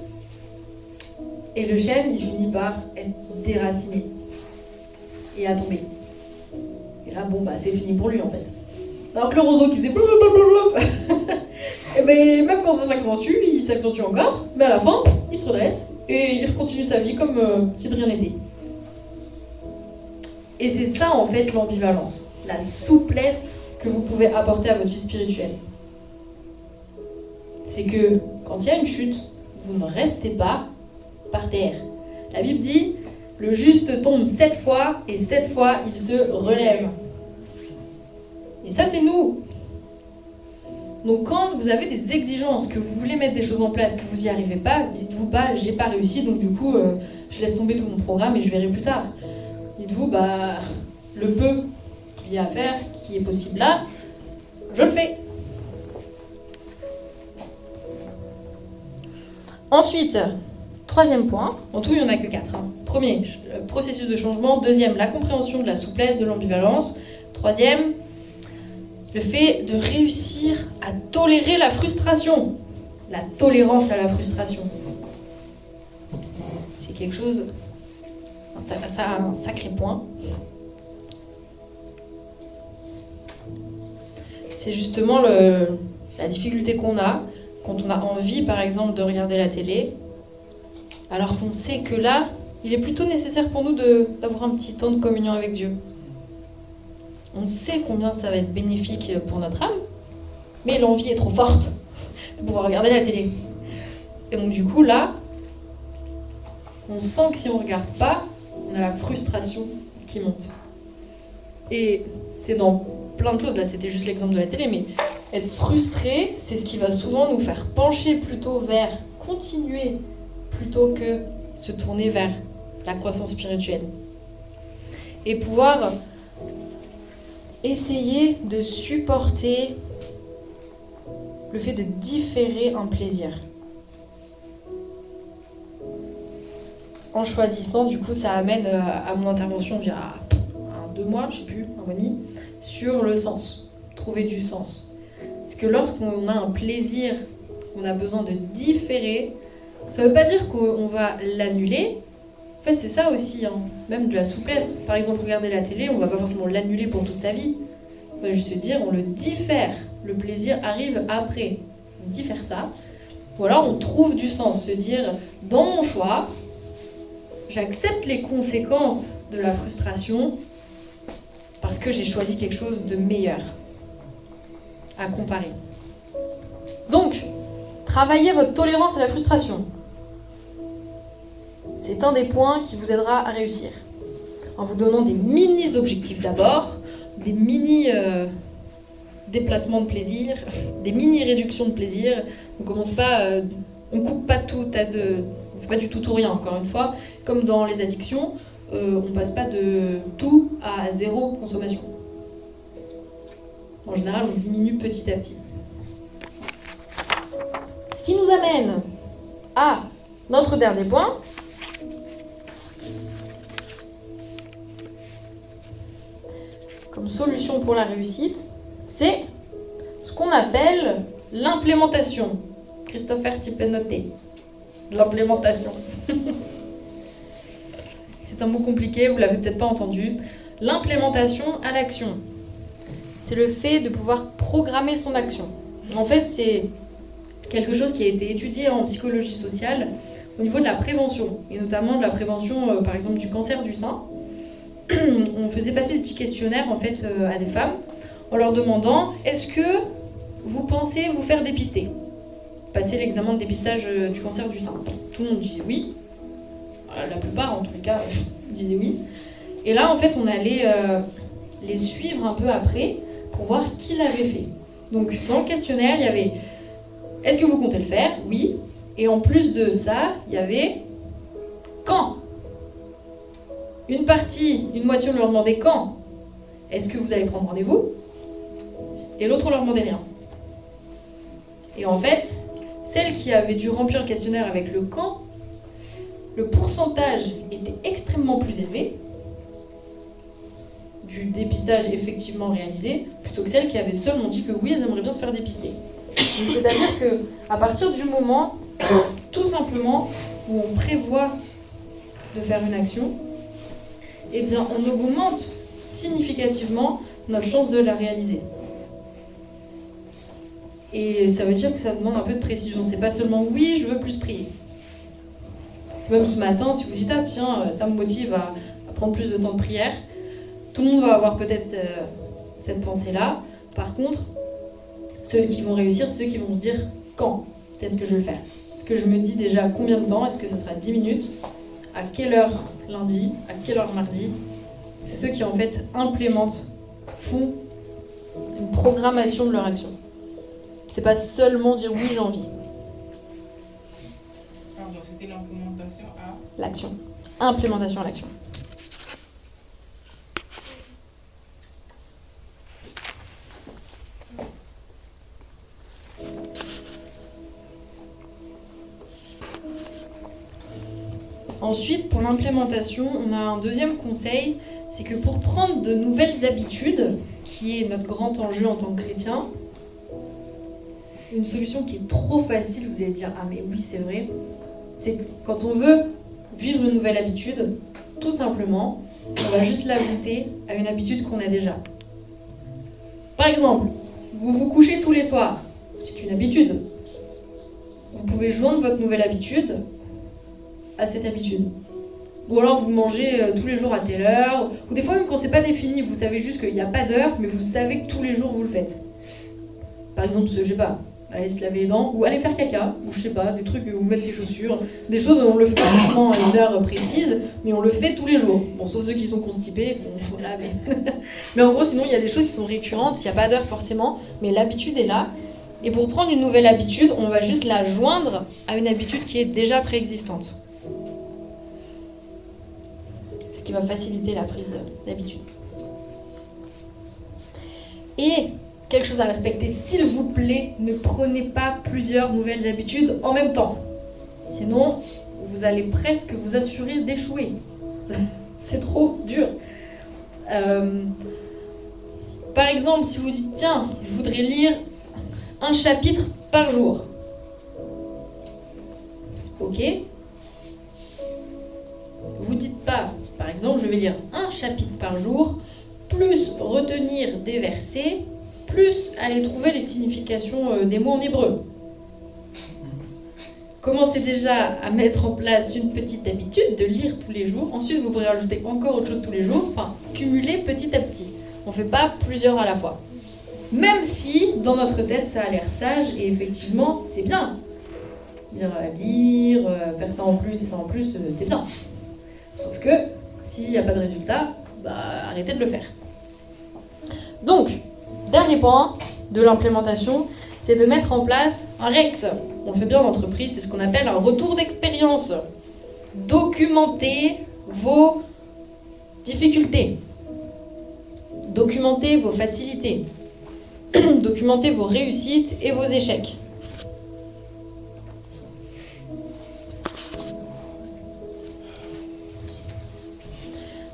Et le chêne, il finit par être déraciné. Et à tomber. Et là, bon, bah, c'est fini pour lui, en fait. Alors que le roseau qui faisait blablabla, et ben, même quand ça s'accentue, il s'accentue encore. Mais à la fin, il se redresse. Et il continue sa vie comme si de rien n'était. Et c'est ça, en fait, l'ambivalence. La souplesse que vous pouvez apporter à votre vie spirituelle. C'est que quand il y a une chute, vous ne restez pas par terre. La Bible dit, le juste tombe 7 fois et 7 fois il se relève. Et ça c'est nous. Donc quand vous avez des exigences, que vous voulez mettre des choses en place, que vous n'y arrivez pas, dites-vous pas, j'ai pas réussi, donc du coup je laisse tomber tout mon programme et je verrai plus tard. Dites-vous, bah le peu qu'il y a à faire, qui est possible là, je le fais. Ensuite, troisième point, en tout il n'y en a que 4. Premier, le processus de changement. Deuxième, la compréhension de la souplesse, de l'ambivalence. Troisième, le fait de réussir à tolérer la frustration. La tolérance à la frustration. C'est quelque chose, ça a un sacré point. C'est justement la difficulté qu'on a quand on a envie, par exemple, de regarder la télé, alors qu'on sait que là, il est plutôt nécessaire pour nous d'avoir un petit temps de communion avec Dieu. On sait combien ça va être bénéfique pour notre âme, mais l'envie est trop forte de pouvoir regarder la télé. Et donc du coup, là, on sent que si on ne regarde pas, on a la frustration qui monte. Et c'est dans plein de choses, là c'était juste l'exemple de la télé, mais être frustré, c'est ce qui va souvent nous faire pencher plutôt vers continuer plutôt que se tourner vers la croissance spirituelle. et pouvoir essayer de supporter le fait de différer un plaisir. En choisissant, du coup, ça amène à mon intervention il y a 2 mois, je sais plus, 1 mois et demi, sur le sens, trouver du sens. Parce que lorsqu'on a un plaisir, on a besoin de différer, ça veut pas dire qu'on va l'annuler. En fait, c'est ça aussi, hein, même de la souplesse. Par exemple, regarder la télé, on va pas forcément l'annuler pour toute sa vie. On va juste se dire, on le diffère. Le plaisir arrive après. On diffère ça. Ou alors, on trouve du sens. Se dire, dans mon choix, j'accepte les conséquences de la frustration parce que j'ai choisi quelque chose de meilleur à comparer. Donc, travaillez votre tolérance à la frustration. C'est un des points qui vous aidera à réussir. En vous donnant des mini-objectifs d'abord, des mini-déplacements de plaisir, des mini-réductions de plaisir. On commence pas, on coupe pas tout, on fait pas du tout rien, encore une fois. Comme dans les addictions, on passe pas de tout à 0 consommation. En général, on diminue petit à petit. Ce qui nous amène à notre dernier point. Comme solution pour la réussite, c'est ce qu'on appelle l'implémentation. Christopher, tu peux noter. L'implémentation. C'est un mot compliqué, vous l'avez peut-être pas entendu. L'implémentation à l'action. C'est le fait de pouvoir programmer son action. En fait, c'est quelque chose qui a été étudié en psychologie sociale au niveau de la prévention, et notamment de la prévention, par exemple, du cancer du sein. On faisait passer des petits questionnaires en fait, à des femmes en leur demandant « Est-ce que vous pensez vous faire dépister ?» Passer l'examen de dépistage du cancer du sein. Tout le monde disait oui. La plupart, en tous les cas, disaient oui. Et là, en fait, on allait les suivre un peu après pour voir qui l'avait fait. Donc, dans le questionnaire, il y avait « Est-ce que vous comptez le faire ?» Oui. Et en plus de ça, il y avait « Quand ?» Une moitié, on leur demandait quand. Est-ce que vous allez prendre rendez-vous? Et l'autre, on leur demandait rien. Et en fait, celle qui avait dû remplir le questionnaire avec le quand, le pourcentage était extrêmement plus élevé du dépistage effectivement réalisé, plutôt que celle qui avait seulement dit que oui, elles aimeraient bien se faire dépister. Donc, c'est-à-dire qu'à partir du moment, tout simplement, où on prévoit de faire une action, eh bien, on augmente significativement notre chance de la réaliser. Et ça veut dire que ça demande un peu de précision. C'est pas seulement « oui, je veux plus prier ». C'est même ce matin, si vous dites « ah tiens, ça me motive à prendre plus de temps de prière », tout le monde va avoir peut-être cette pensée-là. Par contre, ceux qui vont réussir, c'est ceux qui vont se dire « quand est-ce que je vais le faire ?» Est-ce que je me dis déjà combien de temps? Est-ce que ça sera 10 minutes? À quelle heure lundi? À quelle heure mardi? C'est ceux qui en fait font une programmation de leur action. C'est pas seulement dire oui, j'ai envie. Pardon, c'était l'implémentation à l'action. Implémentation à l'action. Ensuite, pour l'implémentation, on a un deuxième conseil, c'est que pour prendre de nouvelles habitudes, qui est notre grand enjeu en tant que chrétien, une solution qui est trop facile, vous allez dire « Ah mais oui, c'est vrai », c'est que quand on veut vivre une nouvelle habitude, tout simplement, on va juste l'ajouter à une habitude qu'on a déjà. Par exemple, vous vous couchez tous les soirs, c'est une habitude. Vous pouvez joindre votre nouvelle habitude à cette habitude. Ou alors vous mangez tous les jours à telle heure, ou des fois même quand c'est pas défini, vous savez juste qu'il n'y a pas d'heure, mais vous savez que tous les jours vous le faites. Par exemple, je sais pas, aller se laver les dents, ou aller faire caca, ou je sais pas, des trucs où mettre ses chaussures, des choses où on le fait pas forcément à une heure précise, mais on le fait tous les jours. Bon, sauf ceux qui sont constipés, bon, voilà, mais en gros, sinon il y a des choses qui sont récurrentes, il n'y a pas d'heure forcément, mais l'habitude est là. Et pour prendre une nouvelle habitude, on va juste la joindre à une habitude qui est déjà préexistante. Ce qui va faciliter la prise d'habitude. Et quelque chose à respecter, s'il vous plaît, ne prenez pas plusieurs nouvelles habitudes en même temps. Sinon, vous allez presque vous assurer d'échouer. C'est trop dur. Par exemple, si vous dites, tiens, je voudrais lire un chapitre par jour. Ok. Vous dites pas, par exemple, je vais lire un chapitre par jour, plus retenir des versets, plus aller trouver les significations des mots en hébreu. Commencez déjà à mettre en place une petite habitude de lire tous les jours. Ensuite, vous pourrez rajouter encore autre chose tous les jours. Enfin, cumuler petit à petit. On ne fait pas plusieurs à la fois. Même si, dans notre tête, ça a l'air sage et effectivement, c'est bien. Lire, faire ça en plus et ça en plus, c'est bien. Sauf que, s'il n'y a pas de résultat, arrêtez de le faire. Donc, dernier point de l'implémentation, c'est de mettre en place un REX. On le fait bien en entreprise, c'est ce qu'on appelle un retour d'expérience. Documentez vos difficultés. Documentez vos facilités. Documentez vos réussites et vos échecs.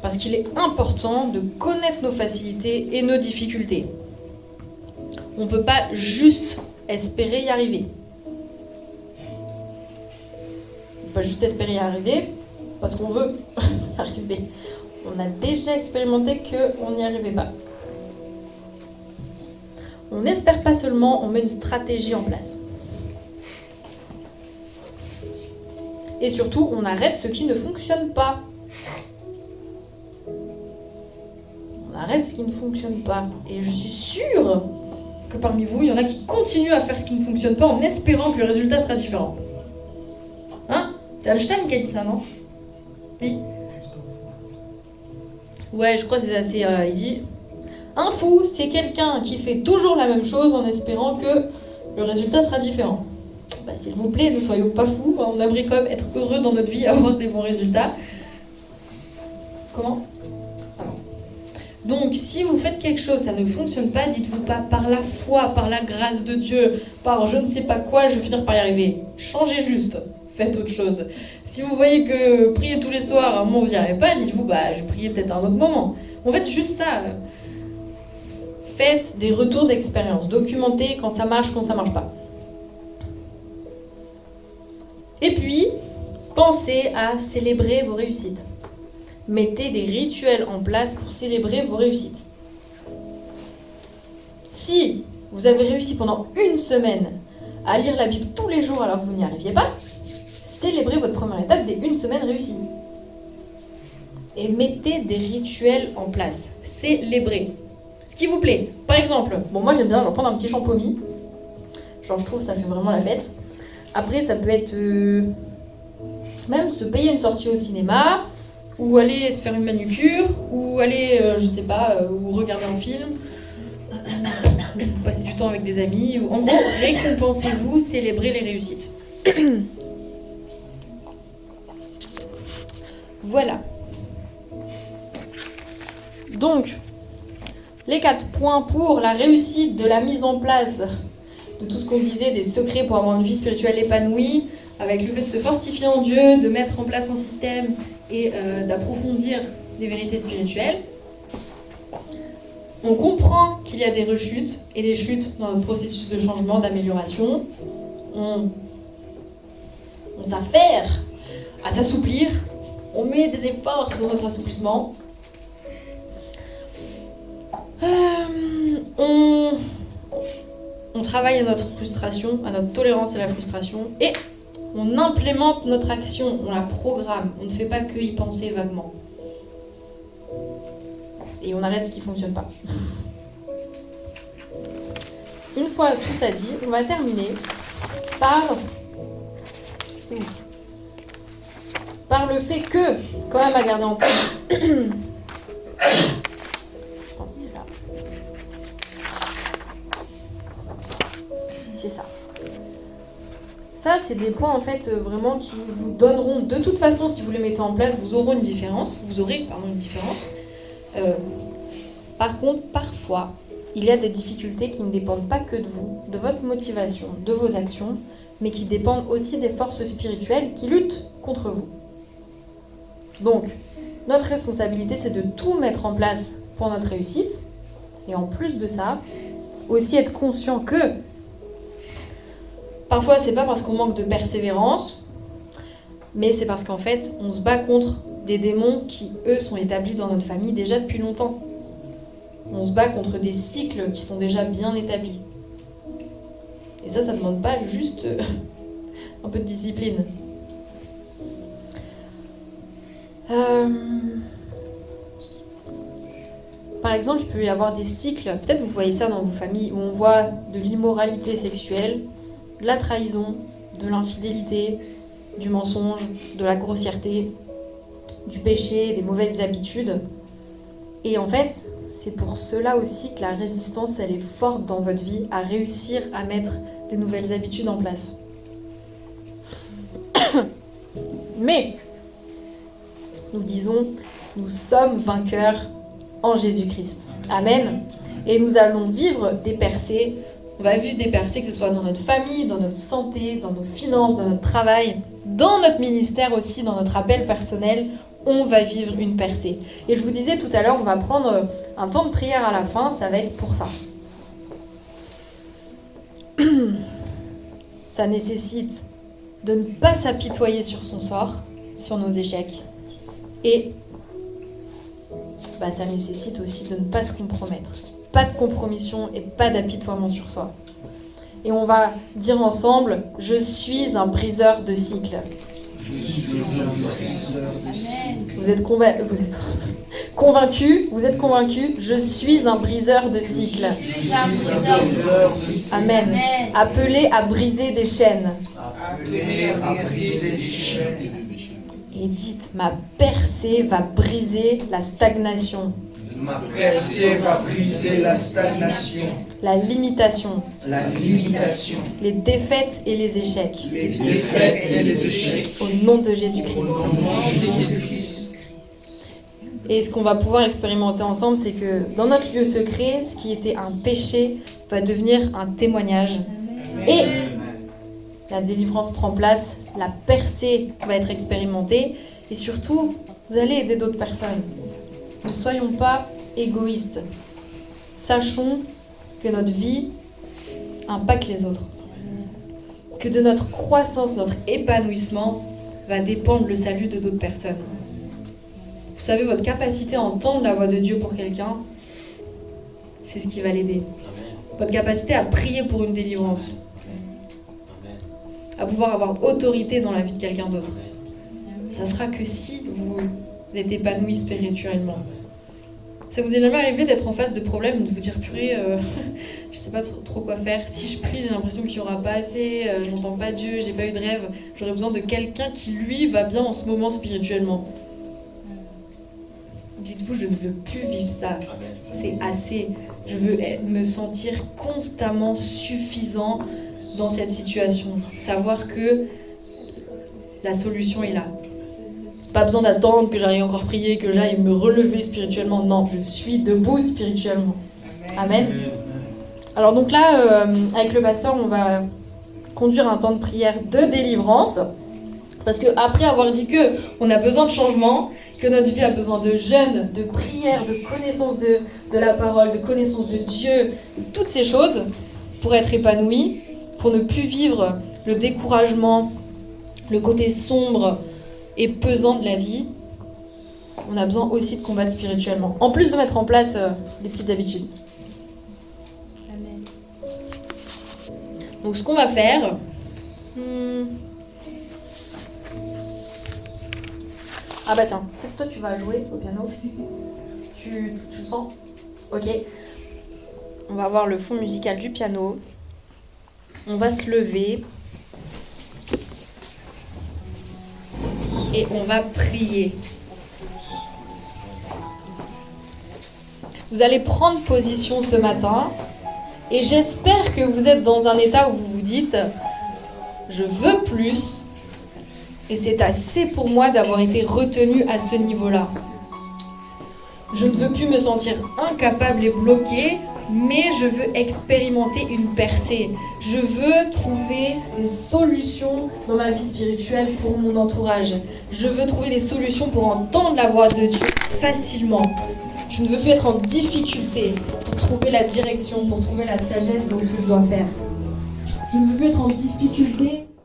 Parce qu'il est important de connaître nos facilités et nos difficultés. On ne peut pas juste espérer y arriver. On ne peut pas juste espérer y arriver parce qu'on veut y arriver. On a déjà expérimenté qu'on n'y arrivait pas. On n'espère pas seulement, on met une stratégie en place. Et surtout, on arrête ce qui ne fonctionne pas. On arrête ce qui ne fonctionne pas. Et je suis sûre que parmi vous, il y en a qui continuent à faire ce qui ne fonctionne pas en espérant que le résultat sera différent. Hein? C'est Einstein qui a dit ça, non? Oui. Ouais, je crois que c'est assez... il dit... Un fou, c'est quelqu'un qui fait toujours la même chose en espérant que le résultat sera différent. S'il vous plaît, ne soyons pas fous. On aimerait quand même être heureux dans notre vie, avoir des bons résultats. Comment? Ah non. Donc, si vous faites quelque chose, ça ne fonctionne pas, dites-vous pas par la foi, par la grâce de Dieu, par je ne sais pas quoi, je vais finir par y arriver. Changez juste. Faites autre chose. Si vous voyez que prier tous les soirs, à un moment vous n'y arrivez pas, dites-vous, je vais prier peut-être à un autre moment. En fait, juste ça. Faites des retours d'expérience. Documentez quand ça marche, quand ça ne marche pas. Et puis, pensez à célébrer vos réussites. Mettez des rituels en place pour célébrer vos réussites. Si vous avez réussi pendant une semaine à lire la Bible tous les jours alors que vous n'y arriviez pas, célébrez votre première étape des une semaine réussie. Et mettez des rituels en place. Célébrez. Ce qui vous plaît. Par exemple, moi j'aime bien prendre un petit champomis. Je trouve que ça fait vraiment la fête. Après, ça peut être même se payer une sortie au cinéma, ou aller se faire une manucure, ou aller, ou regarder un film, ou passer du temps avec des amis. En gros, récompensez-vous, célébrez les réussites. Voilà. Donc, les 4 points pour la réussite de la mise en place de tout ce qu'on disait, des secrets pour avoir une vie spirituelle épanouie, avec le fait de se fortifier en Dieu, de mettre en place un système et d'approfondir les vérités spirituelles. On comprend qu'il y a des rechutes et des chutes dans notre processus de changement, d'amélioration. On s'affaire à s'assouplir. On met des efforts dans notre assouplissement. On travaille à notre frustration, à notre tolérance à la frustration, et on implémente notre action, on la programme, on ne fait pas que y penser vaguement. Et on arrête ce qui ne fonctionne pas. Une fois tout ça dit, on va terminer par... C'est où ? Par le fait que, quand même à garder en tête... C'est ça. Ça, c'est des points en fait vraiment qui vous donneront, de toute façon, si vous les mettez en place, vous aurez une différence. Par contre, parfois, il y a des difficultés qui ne dépendent pas que de vous, de votre motivation, de vos actions, mais qui dépendent aussi des forces spirituelles qui luttent contre vous. Donc, notre responsabilité, c'est de tout mettre en place pour notre réussite. Et en plus de ça, aussi être conscient que parfois, c'est pas parce qu'on manque de persévérance, mais c'est parce qu'en fait, on se bat contre des démons qui, eux, sont établis dans notre famille déjà depuis longtemps. On se bat contre des cycles qui sont déjà bien établis. Et ça ne demande pas juste un peu de discipline. Par exemple, il peut y avoir des cycles, peut-être vous voyez ça dans vos familles, où on voit de l'immoralité sexuelle, de la trahison, de l'infidélité, du mensonge, de la grossièreté, du péché, des mauvaises habitudes. Et en fait, c'est pour cela aussi que la résistance, elle est forte dans votre vie à réussir à mettre des nouvelles habitudes en place. Mais, nous disons, nous sommes vainqueurs en Jésus-Christ. Amen. Et nous allons vivre des percées. On va vivre des percées, que ce soit dans notre famille, dans notre santé, dans nos finances, dans notre travail, dans notre ministère aussi, dans notre appel personnel. On va vivre une percée. Et je vous disais tout à l'heure, on va prendre un temps de prière à la fin, ça va être pour ça. Ça nécessite de ne pas s'apitoyer sur son sort, sur nos échecs. Et ça nécessite aussi de ne pas se compromettre. Pas de compromission et pas d'apitoiement sur soi. Et on va dire ensemble, je suis un briseur de cycles. Vous êtes convaincus? Vous êtes convaincus? Je suis un briseur de cycles. Amen. Appelé à briser des chaînes. Et dites, ma percée va briser la stagnation. Ma percée va briser la stagnation. La limitation. Les défaites et les échecs. Au nom de Jésus-Christ. Et ce qu'on va pouvoir expérimenter ensemble, c'est que dans notre lieu secret, ce qui était un péché va devenir un témoignage. Et la délivrance prend place, la percée va être expérimentée. Et surtout, vous allez aider d'autres personnes. Ne soyons pas égoïstes. Sachons que notre vie impacte les autres. Que de notre croissance, notre épanouissement va dépendre le salut de d'autres personnes. Vous savez, votre capacité à entendre la voix de Dieu pour quelqu'un, c'est ce qui va l'aider. Votre capacité à prier pour une délivrance. À pouvoir avoir autorité dans la vie de quelqu'un d'autre. Ça sera que si vous êtes épanoui spirituellement. Ça vous est jamais arrivé d'être en face de problèmes, de vous dire purée, je sais pas trop quoi faire. Si je prie, j'ai l'impression qu'il n'y aura pas assez, j'entends pas Dieu, j'ai pas eu de rêve. J'aurais besoin de quelqu'un qui lui va bien en ce moment spirituellement. Dites-vous, je ne veux plus vivre ça. C'est assez. Je veux me sentir constamment suffisant dans cette situation. Savoir que la solution est là. Pas besoin d'attendre que j'aille encore prier, que j'aille me relever spirituellement. Non, je suis debout spirituellement. Amen. Alors donc là, avec le pasteur, on va conduire un temps de prière de délivrance. Parce qu'après avoir dit qu'on a besoin de changement, que notre vie a besoin de jeûne, de prière, de connaissance de la parole, de connaissance de Dieu, toutes ces choses pour être épanoui, pour ne plus vivre le découragement, le côté sombre et pesant de la vie, on a besoin aussi de combattre spirituellement. En plus de mettre en place des petites habitudes. Amen. Donc ce qu'on va faire... Ah bah tiens, peut-être toi tu vas jouer au piano. Tu le sens? Ok. On va voir le fond musical du piano. On va se lever. Et on va prier. Vous allez prendre position ce matin. Et j'espère que vous êtes dans un état où vous vous dites je veux plus, et c'est assez pour moi d'avoir été retenue à ce niveau-là. Je ne veux plus me sentir incapable et bloquée, mais je veux expérimenter une percée. Je veux trouver des solutions dans ma vie spirituelle pour mon entourage. Je veux trouver des solutions pour entendre la voix de Dieu facilement. Je ne veux plus être en difficulté pour trouver la direction, pour trouver la sagesse dans ce que je dois faire. Je ne veux plus être en difficulté